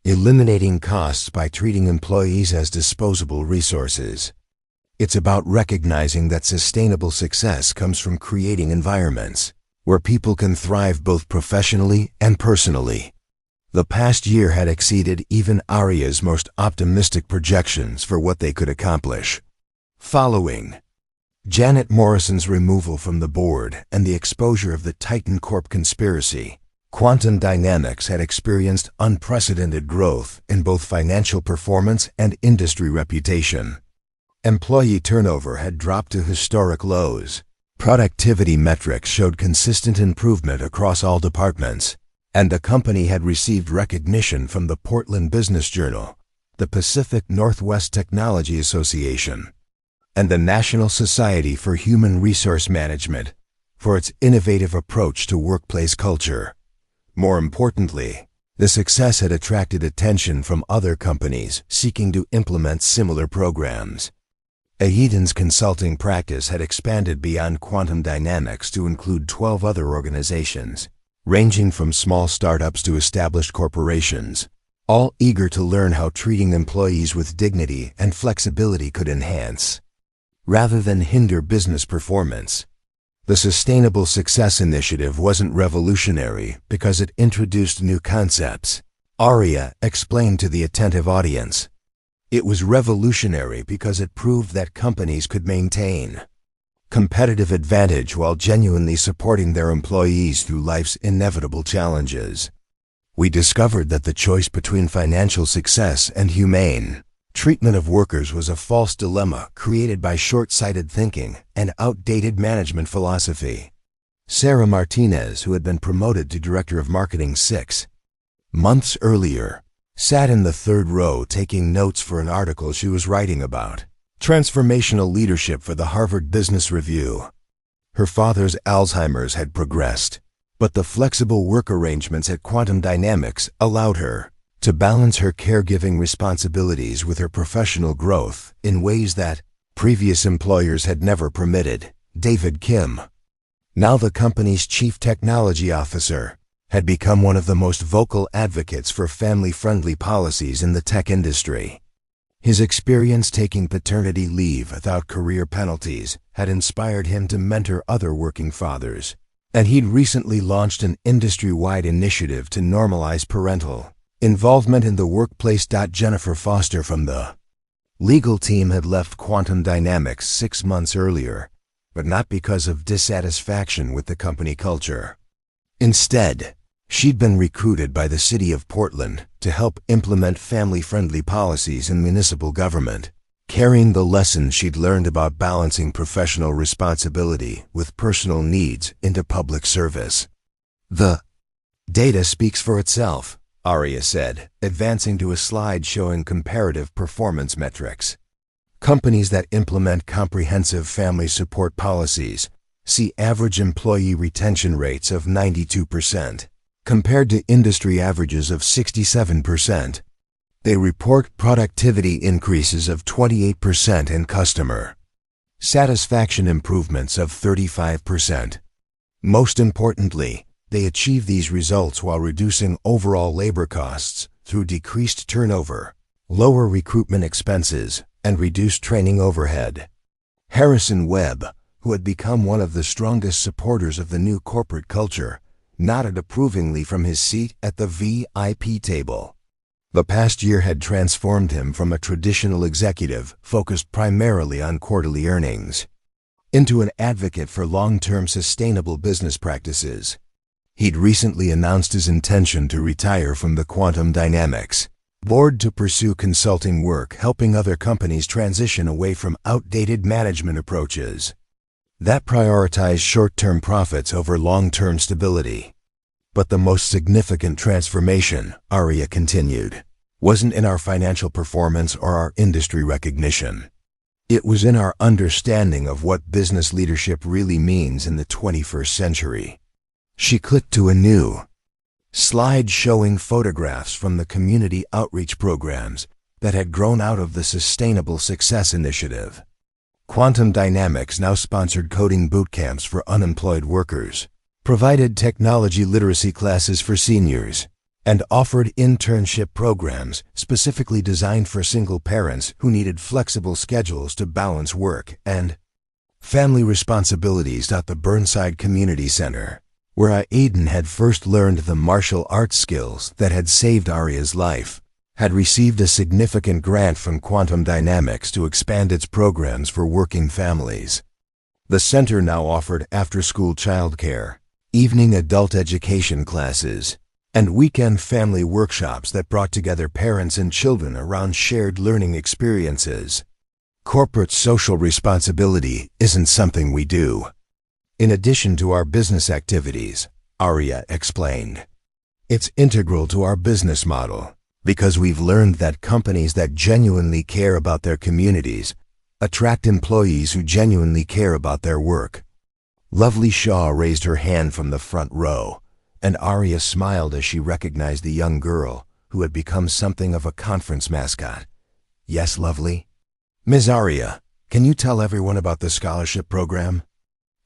eliminating costs by treating employees as disposable resources. It's about recognizing that sustainable success comes from creating environments where people can thrive both professionally and personally. The past year had exceeded even Aria's most optimistic projections for what they could accomplish. Following Janet Morrison's removal from the board and the exposure of the Titan Corp conspiracy, Quantum Dynamics had experienced unprecedented growth in both financial performance and industry reputation. Employee turnover had dropped to historic lows. Productivity metrics showed consistent improvement across all departments, and the company had received recognition from the Portland Business Journal, the Pacific Northwest Technology Association, and the National Society for Human Resource Management for its innovative approach to workplace culture. More importantly, the success had attracted attention from other companies seeking to implement similar programs. Eden's consulting practice had expanded beyond quantum dynamics to include 12 other organizations, ranging from small startups to established corporations, all eager to learn how treating employees with dignity and flexibility could enhance, rather than hinder business performance. The Sustainable Success Initiative wasn't revolutionary because it introduced new concepts, Aria explained to the attentive audience. It was revolutionary because it proved that companies could maintain competitive advantage while genuinely supporting their employees through life's inevitable challenges. We discovered that the choice between financial success and humane treatment of workers was a false dilemma created by short-sighted thinking and outdated management philosophy. Sarah Martinez, who had been promoted to Director of Marketing 6 months earlier, sat in the third row taking notes for an article she was writing about transformational leadership for the Harvard Business Review. Her father's Alzheimer's had progressed, but the flexible work arrangements at Quantum Dynamics allowed her to balance her caregiving responsibilities with her professional growth in ways that previous employers had never permitted. David Kim, now the company's chief technology officer, had become one of the most vocal advocates for family-friendly policies in the tech industry. His experience taking paternity leave without career penalties had inspired him to mentor other working fathers, and he'd recently launched an industry-wide initiative to normalize parental involvement in the workplace. Jennifer Foster from the legal team had left Quantum Dynamics 6 months earlier, but not because of dissatisfaction with the company culture. Instead, she'd been recruited by the City of Portland to help implement family-friendly policies in municipal government, carrying the lessons she'd learned about balancing professional responsibility with personal needs into public service. The data speaks for itself, Aria said, advancing to a slide showing comparative performance metrics. Companies that implement comprehensive family support policies see average employee retention rates of 92%. Compared to industry averages of 67%. They report productivity increases of 28% and customer satisfaction improvements of 35%. Most importantly, they achieve these results while reducing overall labor costs through decreased turnover, lower recruitment expenses, and reduced training overhead. Harrison Webb, who had become one of the strongest supporters of the new corporate culture, nodded approvingly from his seat at the VIP table. The past year had transformed him from a traditional executive focused primarily on quarterly earnings into an advocate for long-term sustainable business practices. He'd recently announced his intention to retire from the Quantum Dynamics board to pursue consulting work helping other companies transition away from outdated management approaches that prioritize short-term profits over long-term stability. But the most significant transformation, Aria continued, wasn't in our financial performance or our industry recognition. It was in our understanding of what business leadership really means in the 21st century. She clicked to a new slide showing photographs from the community outreach programs that had grown out of the Sustainable Success Initiative. Quantum Dynamics now sponsored coding boot camps for unemployed workers, provided technology literacy classes for seniors, and offered internship programs specifically designed for single parents who needed flexible schedules to balance work and family responsibilities. At the Burnside Community Center, where Eden had first learned the martial arts skills that had saved Aria's life, had received a significant grant from Quantum Dynamics to expand its programs for working families. The center now offered after-school childcare, evening adult education classes, and weekend family workshops that brought together parents and children around shared learning experiences. Corporate social responsibility isn't something we do in addition to our business activities, Aria explained. It's integral to our business model, because we've learned that companies that genuinely care about their communities attract employees who genuinely care about their work. Lovely Shaw raised her hand from the front row, and Arya smiled as she recognized the young girl who had become something of a conference mascot. Yes, Lovely? Ms. Arya, can you tell everyone about the scholarship program?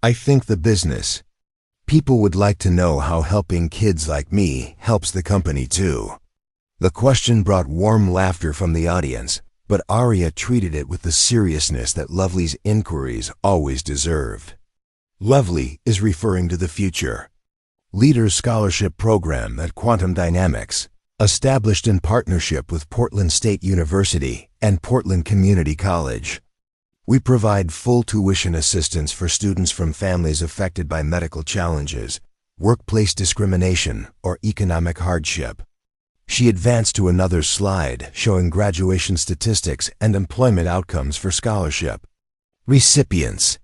I think the business. People would like to know how helping kids like me helps the company too. The question brought warm laughter from the audience, but Arya treated it with the seriousness that Lovely's inquiries always deserved. Lovely is referring to the future. Leader Scholarship Program at Quantum Dynamics, established in partnership with Portland State University and Portland Community College. We provide full tuition assistance for students from families affected by medical challenges, workplace discrimination, or economic hardship. She advanced to another slide showing graduation statistics and employment outcomes for scholarship. Recipients.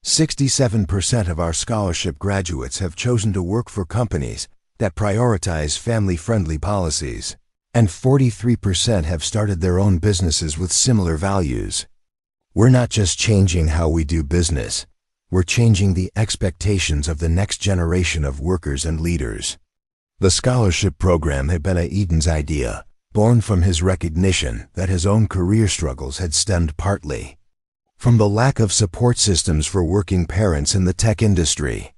67% of our scholarship graduates have chosen to work for companies that prioritize family-friendly policies, and 43% have started their own businesses with similar values. We're not just changing how we do business, we're changing the expectations of the next generation of workers and leaders. The scholarship program had been Aidan's idea, born from his recognition that his own career struggles had stemmed partly from the lack of support systems for working parents in the tech industry.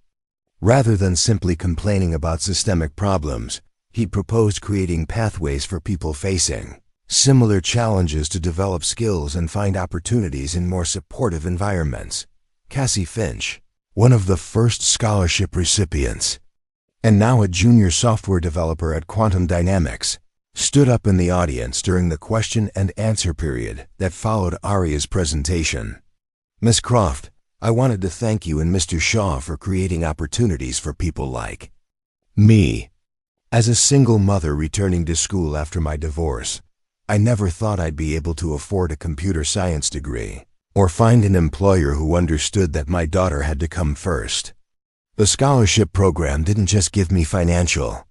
Rather than simply complaining about systemic problems, he proposed creating pathways for people facing similar challenges to develop skills and find opportunities in more supportive environments. Cassie Finch, one of the first scholarship recipients, and now a junior software developer at Quantum Dynamics, stood up in the audience during the question and answer period that followed Arya's presentation. Ms. Croft, I wanted to thank you and Mr. Shaw for creating opportunities for people like me. As a single mother returning to school after my divorce, I never thought I'd be able to afford a computer science degree or find an employer who understood that my daughter had to come first. The scholarship program didn't just give me financial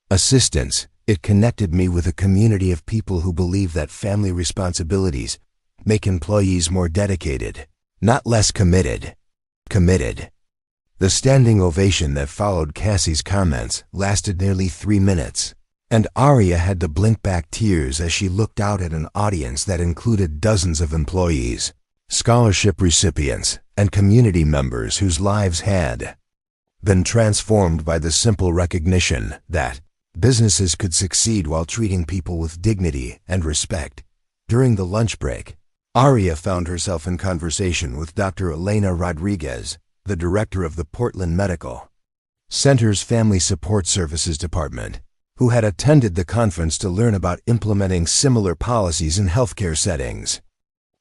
assistance, it connected me with a community of people who believe that family responsibilities make employees more dedicated, not less committed. The standing ovation that followed Cassie's comments lasted nearly 3 minutes, and Arya had to blink back tears as she looked out at an audience that included dozens of employees, scholarship recipients, and community members whose lives had been transformed by the simple recognition that businesses could succeed while treating people with dignity and respect. During the lunch break, Arya found herself in conversation with Dr. Elena Rodriguez, the director of the Portland Medical Center's Family Support Services Department, who had attended the conference to learn about implementing similar policies in healthcare settings.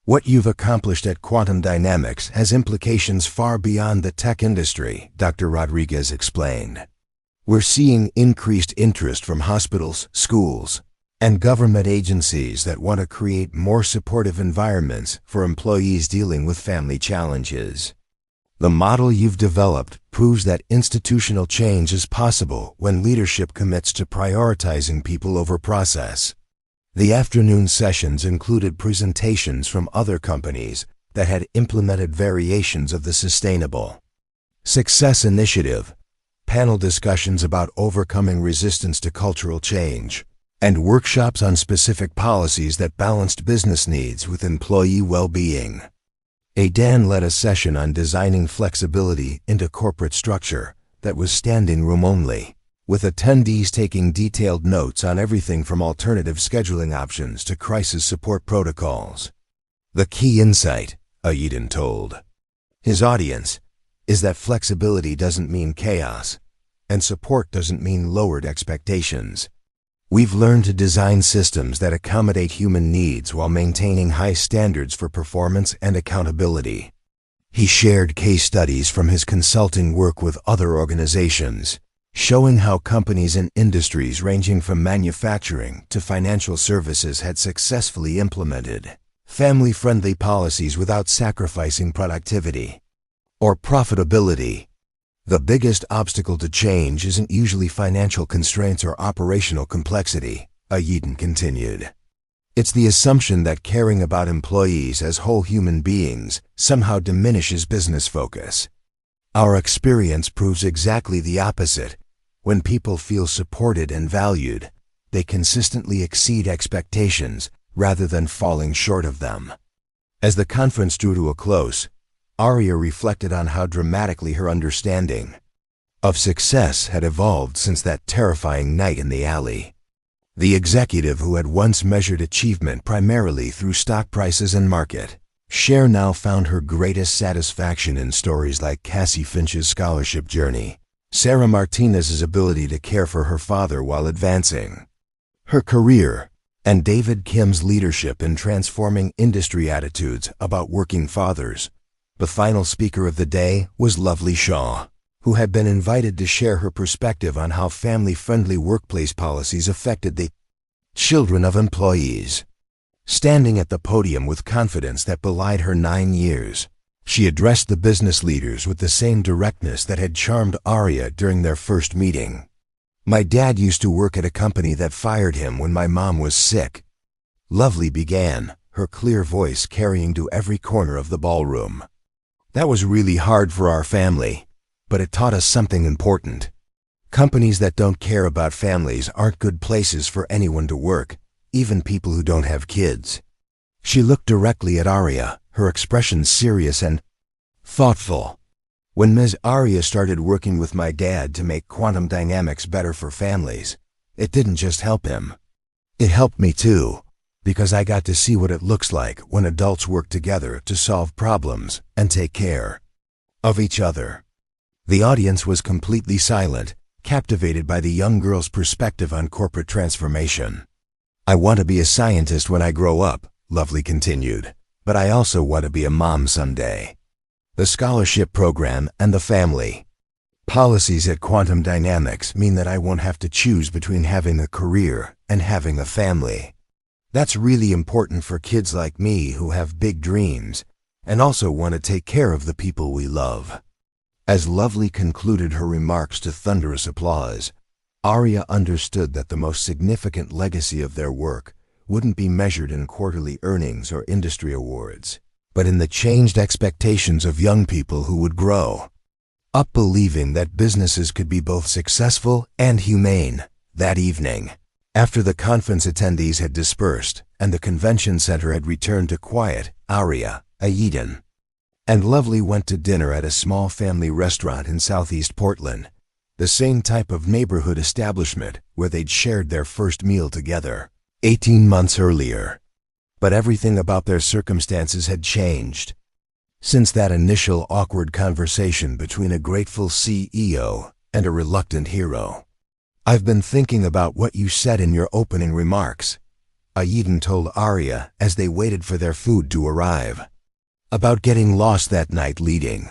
What you've accomplished at Quantum Dynamics has implications far beyond the tech industry, Dr. Rodriguez explained. We're seeing increased interest from hospitals, schools, and government agencies that want to create more supportive environments for employees dealing with family challenges. The model you've developed proves that institutional change is possible when leadership commits to prioritizing people over process. The afternoon sessions included presentations from other companies that had implemented variations of the Sustainable Success Initiative, panel discussions about overcoming resistance to cultural change, and workshops on specific policies that balanced business needs with employee well-being. Aidan led a session on designing flexibility into corporate structure that was standing room only, with attendees taking detailed notes on everything from alternative scheduling options to crisis support protocols. The key insight, Aidan told his audience, is that flexibility doesn't mean chaos, and support doesn't mean lowered expectations. We've learned to design systems that accommodate human needs while maintaining high standards for performance and accountability. He shared case studies from his consulting work with other organizations, showing how companies in industries ranging from manufacturing to financial services had successfully implemented family-friendly policies without sacrificing productivity or profitability. The biggest obstacle to change isn't usually financial constraints or operational complexity, Aidan continued. It's the assumption that caring about employees as whole human beings somehow diminishes business focus. Our experience proves exactly the opposite. When people feel supported and valued, they consistently exceed expectations rather than falling short of them. As the conference drew to a close, Arya reflected on how dramatically her understanding of success had evolved since that terrifying night in the alley. The executive who had once measured achievement primarily through stock prices and market share now found her greatest satisfaction in stories like Cassie Finch's scholarship journey, Sarah Martinez's ability to care for her father while advancing her career, and David Kim's leadership in transforming industry attitudes about working fathers. The final speaker of the day was Lovely Shaw, who had been invited to share her perspective on how family-friendly workplace policies affected the children of employees. Standing at the podium with confidence that belied her 9 years, she addressed the business leaders with the same directness that had charmed Arya during their first meeting. "My dad used to work at a company that fired him when my mom was sick," Lovely began, her clear voice carrying to every corner of the ballroom. "That was really hard for our family, but it taught us something important. Companies that don't care about families aren't good places for anyone to work, even people who don't have kids." She looked directly at Arya, her expression serious and thoughtful. "When Ms. Arya started working with my dad to make quantum dynamics better for families, it didn't just help him. It helped me too, because I got to see what it looks like when adults work together to solve problems and take care of each other." The audience was completely silent, captivated by the young girl's perspective on corporate transformation. "I want to be a scientist when I grow up," Lovely continued, "but I also want to be a mom someday. The scholarship program and the family policies at Quantum Dynamics mean that I won't have to choose between having a career and having a family. That's really important for kids like me who have big dreams and also want to take care of the people we love." As Lovely concluded her remarks to thunderous applause, Arya understood that the most significant legacy of their work wouldn't be measured in quarterly earnings or industry awards, but in the changed expectations of young people who would grow up believing that businesses could be both successful and humane. That evening, after the conference attendees had dispersed and the convention center had returned to quiet, Arya, Aiden, and Lovely went to dinner at a small family restaurant in southeast Portland, the same type of neighborhood establishment where they'd shared their first meal together 18 months earlier. But everything about their circumstances had changed since that initial awkward conversation between a grateful CEO and a reluctant hero. "I've been thinking about what you said in your opening remarks," Aiden told Arya as they waited for their food to arrive. "About getting lost that night leading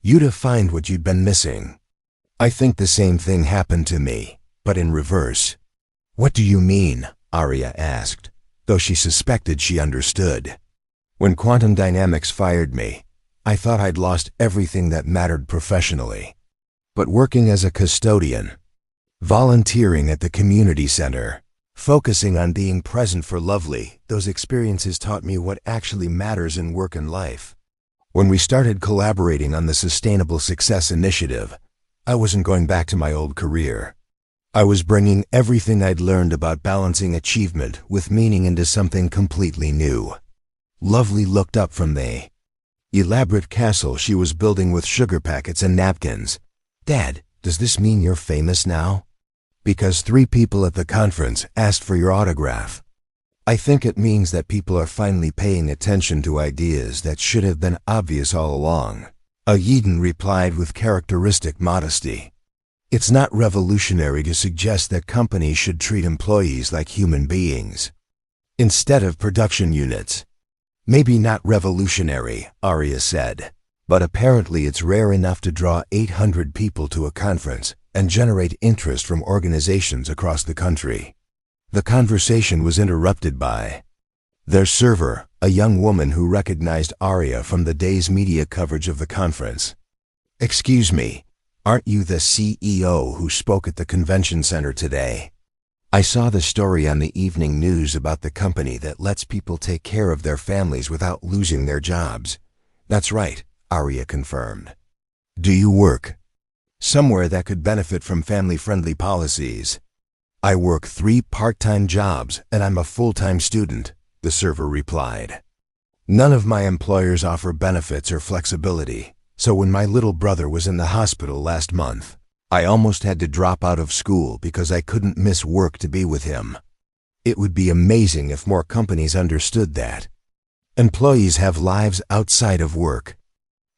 you to find what you'd been missing. I think the same thing happened to me, but in reverse." "What do you mean?" Arya asked, though she suspected she understood. "When Quantum Dynamics fired me, I thought I'd lost everything that mattered professionally. But working as a custodian, volunteering at the community center, focusing on being present for Lovely, those experiences taught me what actually matters in work and life. When we started collaborating on the Sustainable Success Initiative, I wasn't going back to my old career. I was bringing everything I'd learned about balancing achievement with meaning into something completely new." Lovely looked up from the elaborate castle she was building with sugar packets and napkins. "Dad, does this mean you're famous now? Because 3 people at the conference asked for your autograph." "I think it means that people are finally paying attention to ideas that should have been obvious all along," Aiden replied with characteristic modesty. "It's not revolutionary to suggest that companies should treat employees like human beings instead of production units." "Maybe not revolutionary," Arya said, "but apparently it's rare enough to draw 800 people to a conference and generate interest from organizations across the country." The conversation was interrupted by their server, a young woman who recognized Arya from the day's media coverage of the conference. "Excuse me, aren't you the CEO who spoke at the convention center today? I saw the story on the evening news about the company that lets people take care of their families without losing their jobs." "That's right," Arya confirmed. Do you work somewhere that could benefit from family-friendly policies? I work 3 part-time jobs and I'm a full-time student, the server replied. None of my employers offer benefits or flexibility, so when my little brother was in the hospital last month, I almost had to drop out of school because I couldn't miss work to be with him. It would be amazing if more companies understood that employees have lives outside of work.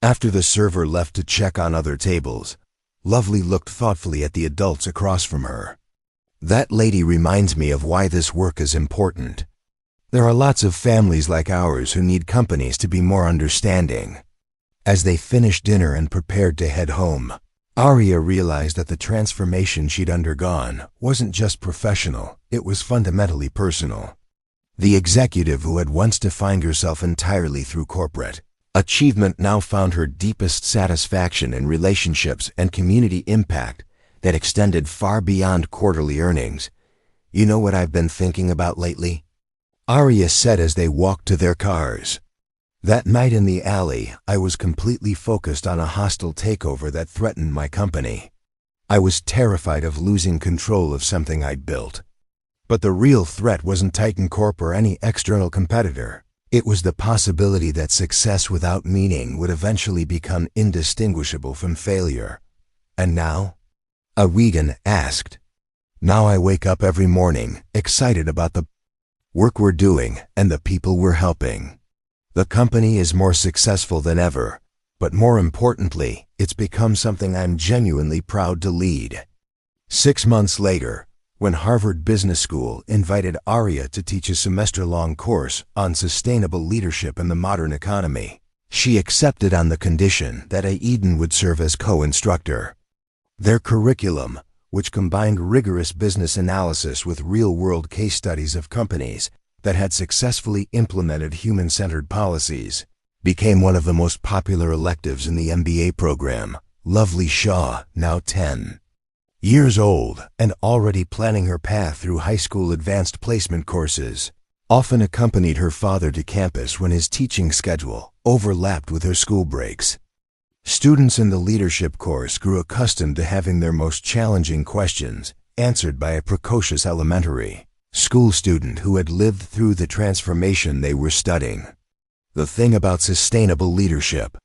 After the server left to check on other tables, Lovely looked thoughtfully at the adults across from her. That lady reminds me of why this work is important. There are lots of families like ours who need companies to be more understanding. As they finished dinner and prepared to head home, Arya realized that the transformation she'd undergone wasn't just professional, it was fundamentally personal. The executive who had once defined herself entirely through corporate achievement now found her deepest satisfaction in relationships and community impact that extended far beyond quarterly earnings. You know what I've been thinking about lately? Arya said as they walked to their cars. That night in the alley, I was completely focused on a hostile takeover that threatened my company. I was terrified of losing control of something I'd built. But the real threat wasn't Titan Corp or any external competitor. It was the possibility that success without meaning would eventually become indistinguishable from failure. And now? Awigan asked. Now I wake up every morning, excited about the work we're doing and the people we're helping. The company is more successful than ever, but more importantly, it's become something I'm genuinely proud to lead. 6 months later, when Harvard Business School invited Arya to teach a semester-long course on sustainable leadership in the modern economy, she accepted on the condition that Aiden would serve as co-instructor. Their curriculum, which combined rigorous business analysis with real-world case studies of companies that had successfully implemented human-centered policies, became one of the most popular electives in the MBA program. Lovely Shaw, now 10 years old and already planning her path through high school advanced placement courses, often accompanied her father to campus when his teaching schedule overlapped with her school breaks. Students in the leadership course grew accustomed to having their most challenging questions answered by a precocious elementary school student who had lived through the transformation they were studying. The thing about sustainable leadership,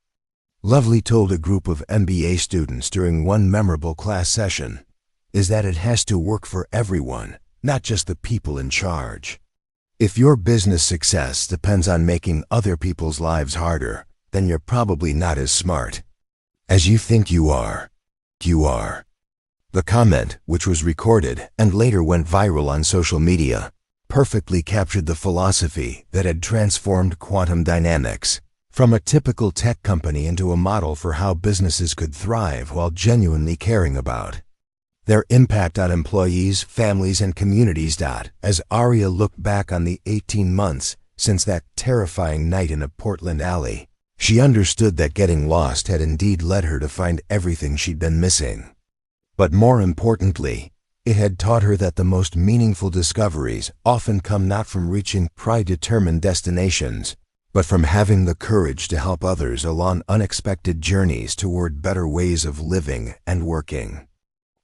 Lovely told a group of MBA students during one memorable class session, is that it has to work for everyone, not just the people in charge. If your business success depends on making other people's lives harder, then you're probably not as smart as you think you are. The comment, which was recorded and later went viral on social media, perfectly captured the philosophy that had transformed Quantum Dynamics from a typical tech company into a model for how businesses could thrive while genuinely caring about their impact on employees, families, and communities. As Arya looked back on the 18 months since that terrifying night in a Portland alley, she understood that getting lost had indeed led her to find everything she'd been missing. But more importantly, it had taught her that the most meaningful discoveries often come not from reaching predetermined destinations, but from having the courage to help others along unexpected journeys toward better ways of living and working.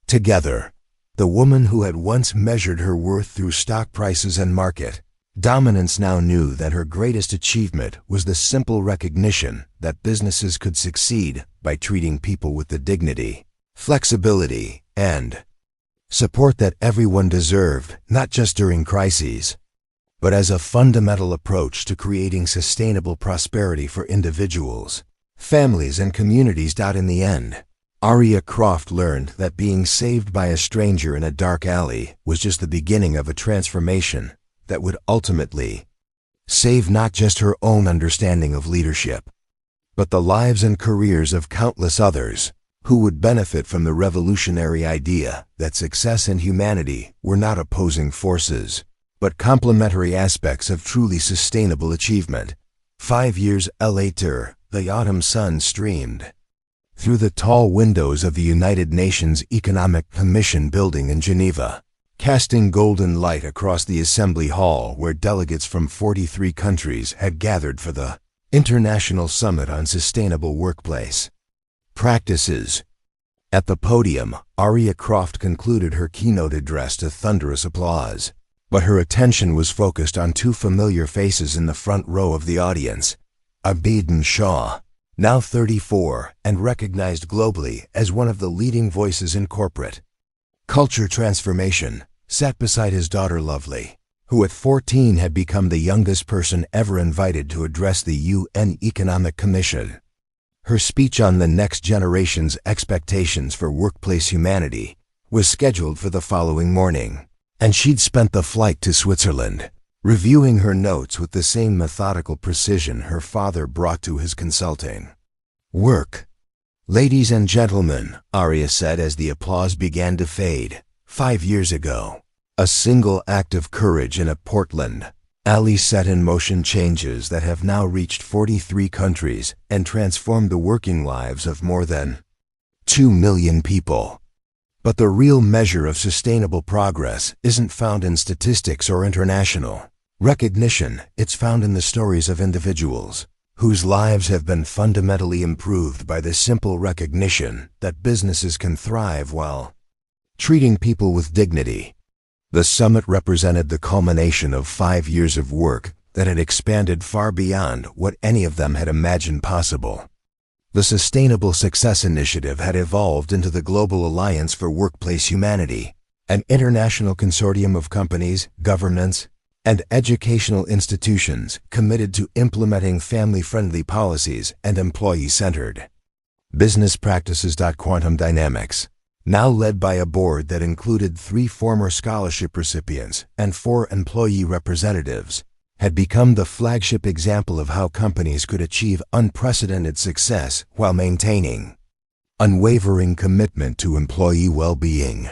Together, the woman who had once measured her worth through stock prices and market dominance now knew that her greatest achievement was the simple recognition that businesses could succeed by treating people with the dignity, flexibility, and support that everyone deserved, not just during crises, but as a fundamental approach to creating sustainable prosperity for individuals, families, and communities. In the end, Arya Croft learned that being saved by a stranger in a dark alley was just the beginning of a transformation that would ultimately save not just her own understanding of leadership, but the lives and careers of countless others who would benefit from the revolutionary idea that success and humanity were not opposing forces, but complementary aspects of truly sustainable achievement. 5 years later, the autumn sun streamed through the tall windows of the United Nations Economic Commission building in Geneva, casting golden light across the assembly hall where delegates from 43 countries had gathered for the International Summit on Sustainable Workplace. practices. At the podium, Aria Croft concluded her keynote address to thunderous applause. But her attention was focused on two familiar faces in the front row of the audience. Abidin Shah, now 34 and recognized globally as one of the leading voices in corporate culture transformation, sat beside his daughter Lovely, who at 14 had become the youngest person ever invited to address the UN Economic Commission. Her speech on the next generation's expectations for workplace humanity was scheduled for the following morning, and she'd spent the flight to Switzerland, reviewing her notes with the same methodical precision her father brought to his consulting work. "Ladies and gentlemen," Aria said as the applause began to fade, 5 years ago, a single act of courage in a Portland alley set in motion changes that have now reached 43 countries and transformed the working lives of more than 2 million people. But the real measure of sustainable progress isn't found in statistics or international recognition. It's found in the stories of individuals whose lives have been fundamentally improved by the simple recognition that businesses can thrive while treating people with dignity. The summit represented the culmination of 5 years of work that had expanded far beyond what any of them had imagined possible. The Sustainable Success Initiative had evolved into the Global Alliance for Workplace Humanity, an international consortium of companies, governments, and educational institutions committed to implementing family-friendly policies and employee-centered business practices. Quantum Dynamics, now led by a board that included 3 former scholarship recipients and 4 employee representatives, had become the flagship example of how companies could achieve unprecedented success while maintaining unwavering commitment to employee well-being.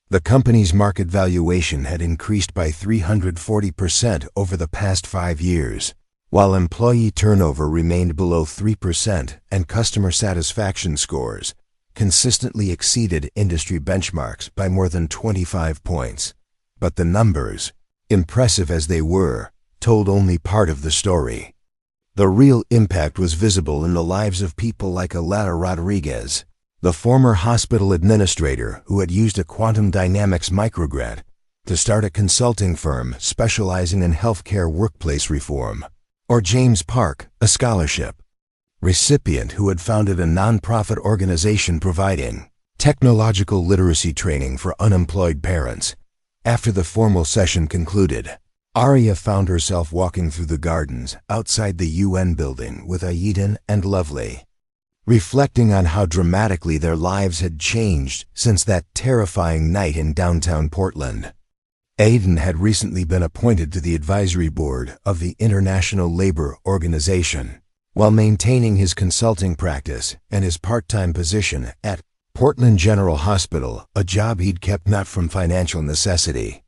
The company's market valuation had increased by 340% over the past 5 years, while employee turnover remained below 3% and customer satisfaction scores consistently exceeded industry benchmarks by more than 25 points. But the numbers, impressive as they were, told only part of the story. The real impact was visible in the lives of people like Aleta Rodriguez, the former hospital administrator who had used a quantum dynamics micrograt to start a consulting firm specializing in healthcare workplace reform, or James Park, a scholarship recipient who had founded a nonprofit organization providing technological literacy training for unemployed parents. After the formal session concluded, Aria found herself walking through the gardens outside the UN building with Aiden and Lovely, reflecting on how dramatically their lives had changed since that terrifying night in downtown Portland. Aiden had recently been appointed to the advisory board of the International Labor Organization, while maintaining his consulting practice and his part-time position at Portland General Hospital, a job he'd kept not from financial necessity,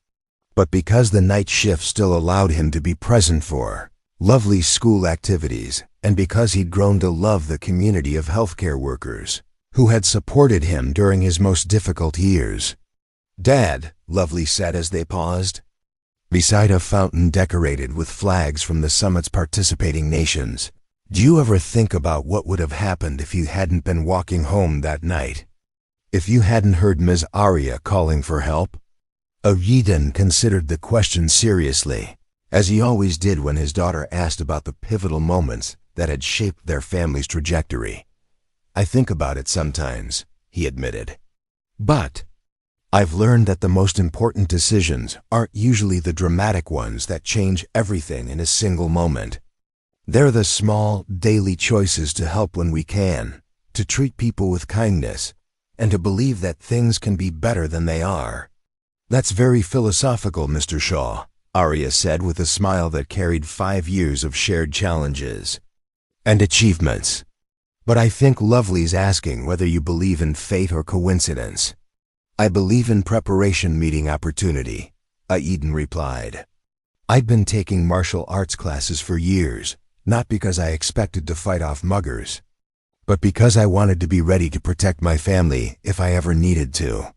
but because the night shift still allowed him to be present for Lovely's school activities, and because he'd grown to love the community of healthcare workers who had supported him during his most difficult years. "Dad," Lovely said as they paused, beside a fountain decorated with flags from the summit's participating nations, "do you ever think about what would have happened if you hadn't been walking home that night? If you hadn't heard Ms. Aria calling for help?" Aiden considered the question seriously, as he always did when his daughter asked about the pivotal moments that had shaped their family's trajectory. "I think about it sometimes," he admitted. "But I've learned that the most important decisions aren't usually the dramatic ones that change everything in a single moment. They're the small, daily choices to help when we can, to treat people with kindness, and to believe that things can be better than they are." "That's very philosophical, Mr. Shaw," Aria said with a smile that carried 5 years of shared challenges and achievements. "But I think Lovely's asking whether you believe in fate or coincidence." "I believe in preparation meeting opportunity," Aiden replied. "I'd been taking martial arts classes for years, not because I expected to fight off muggers, but because I wanted to be ready to protect my family if I ever needed to.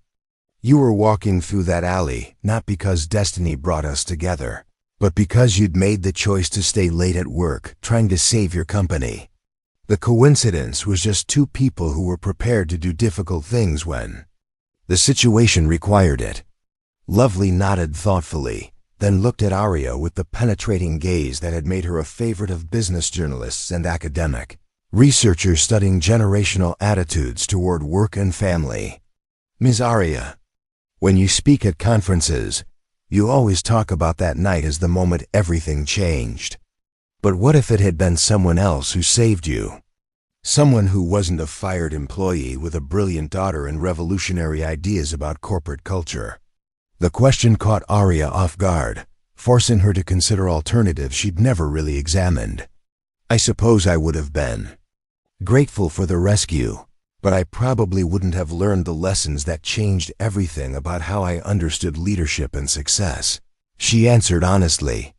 You were walking through that alley not because destiny brought us together, but because you'd made the choice to stay late at work trying to save your company. The coincidence was just two people who were prepared to do difficult things when the situation required it. Lovely nodded thoughtfully, then looked at Arya with the penetrating gaze that had made her a favorite of business journalists and academic researchers studying generational attitudes toward work and family. Ms. Arya, when you speak at conferences, you always talk about that night as the moment everything changed. But what if it had been someone else who saved you? Someone who wasn't a fired employee with a brilliant daughter and revolutionary ideas about corporate culture. The question caught Arya off guard, forcing her to consider alternatives she'd never really examined. I suppose I would have been grateful for the rescue, but I probably wouldn't have learned the lessons that changed everything about how I understood leadership and success. She answered honestly.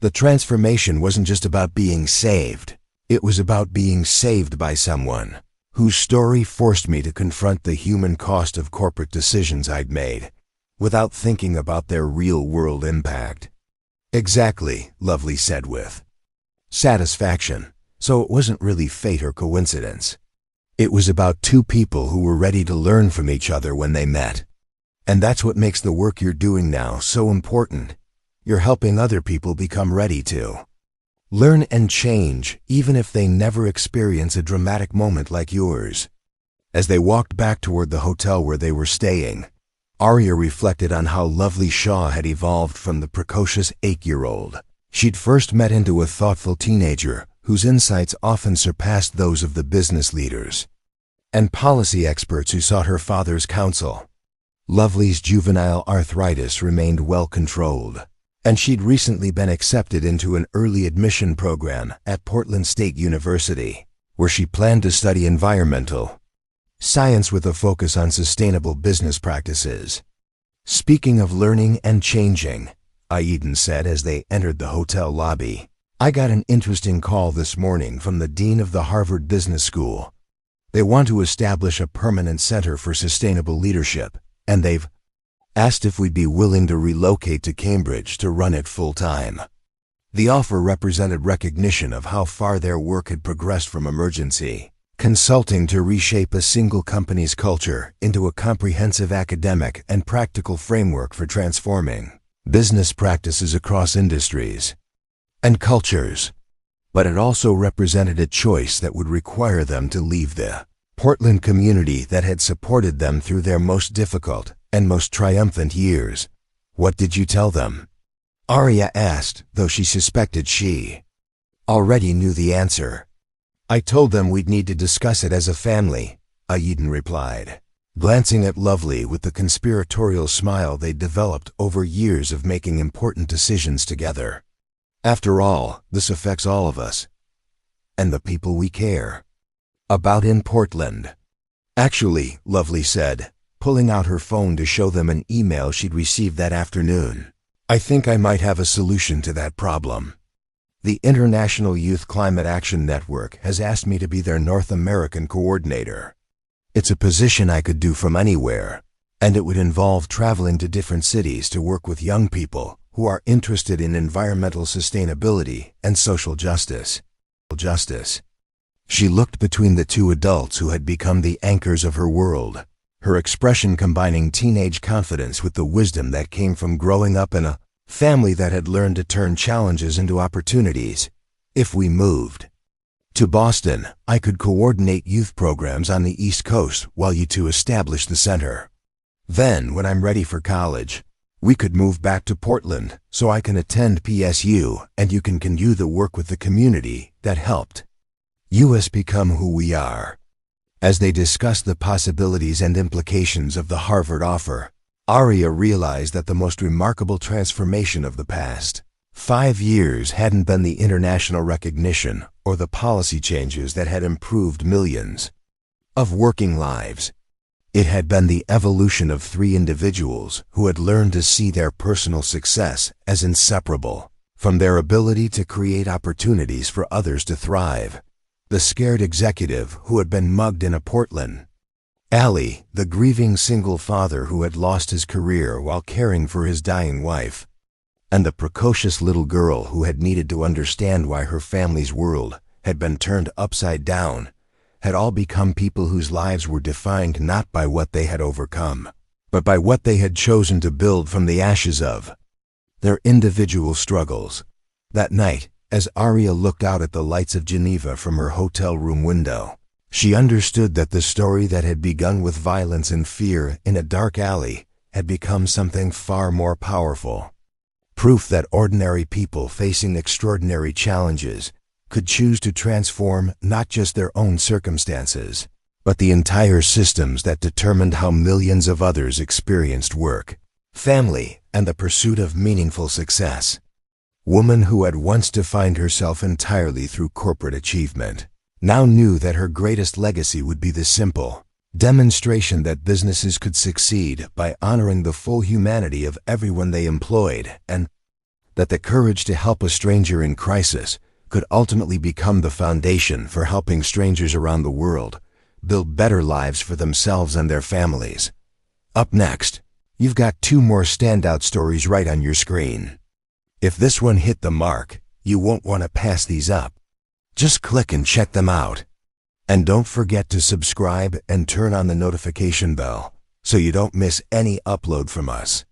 The transformation wasn't just about being saved. It was about being saved by someone whose story forced me to confront the human cost of corporate decisions I'd made, without thinking about their real-world impact. Exactly, Lovely said with satisfaction. So it wasn't really fate or coincidence. It was about two people who were ready to learn from each other when they met. And that's what makes the work you're doing now so important. You're helping other people become ready to learn and change, even if they never experience a dramatic moment like yours. As they walked back toward the hotel where they were staying, Arya reflected on how Lovely Shaw had evolved from the precocious 8-year-old she'd first met into a thoughtful teenager whose insights often surpassed those of the business leaders and policy experts who sought her father's counsel. Lovely's juvenile arthritis remained well controlled, and she'd recently been accepted into an early admission program at Portland State University, where she planned to study environmental science with a focus on sustainable business practices. Speaking of learning and changing, Aiden said as they entered the hotel lobby, I got an interesting call this morning from the dean of the Harvard Business School. They want to establish a permanent center for sustainable leadership, and they've asked if we'd be willing to relocate to Cambridge to run it full-time. The offer represented recognition of how far their work had progressed from emergency consulting to reshape a single company's culture into a comprehensive academic and practical framework for transforming business practices across industries and cultures. But it also represented a choice that would require them to leave the Portland community that had supported them through their most difficult and most triumphant years. What did you tell them? Arya asked, though she suspected she already knew the answer. I told them we'd need to discuss it as a family, Aiden replied, glancing at Lovely with the conspiratorial smile they'd developed over years of making important decisions together. After all, this affects all of us, and the people we care about in Portland. Actually, Lovely said, pulling out her phone to show them an email she'd received that afternoon, I think I might have a solution to that problem. The International Youth Climate Action Network has asked me to be their North American coordinator. It's a position I could do from anywhere, and it would involve traveling to different cities to work with young people who are interested in environmental sustainability and social justice. She looked between the two adults who had become the anchors of her world, her expression combining teenage confidence with the wisdom that came from growing up in a family that had learned to turn challenges into opportunities. If we moved to Boston, I could coordinate youth programs on the East Coast while you two establish the center. Then, when I'm ready for college, we could move back to Portland so I can attend PSU and you can continue the work with the community that helped us become who we are. As they discussed the possibilities and implications of the Harvard offer, Arya realized that the most remarkable transformation of the past 5 years hadn't been the international recognition or the policy changes that had improved millions of working lives. It had been the evolution of 3 individuals who had learned to see their personal success as inseparable from their ability to create opportunities for others to thrive. The scared executive who had been mugged in a Portland alley, the grieving single father who had lost his career while caring for his dying wife, and the precocious little girl who had needed to understand why her family's world had been turned upside down, had all become people whose lives were defined not by what they had overcome, but by what they had chosen to build from the ashes of their individual struggles. That night, as Arya looked out at the lights of Geneva from her hotel room window, she understood that the story that had begun with violence and fear in a dark alley had become something far more powerful. Proof that ordinary people facing extraordinary challenges could choose to transform not just their own circumstances, but the entire systems that determined how millions of others experienced work, family, and the pursuit of meaningful success. Woman who had once defined herself entirely through corporate achievement now knew that her greatest legacy would be the simple demonstration that businesses could succeed by honoring the full humanity of everyone they employed, and that the courage to help a stranger in crisis could ultimately become the foundation for helping strangers around the world build better lives for themselves and their families. Up next, you've got 2 more standout stories right on your screen. If this one hit the mark, you won't want to pass these up. Just click and check them out. And don't forget to subscribe and turn on the notification bell so you don't miss any upload from us.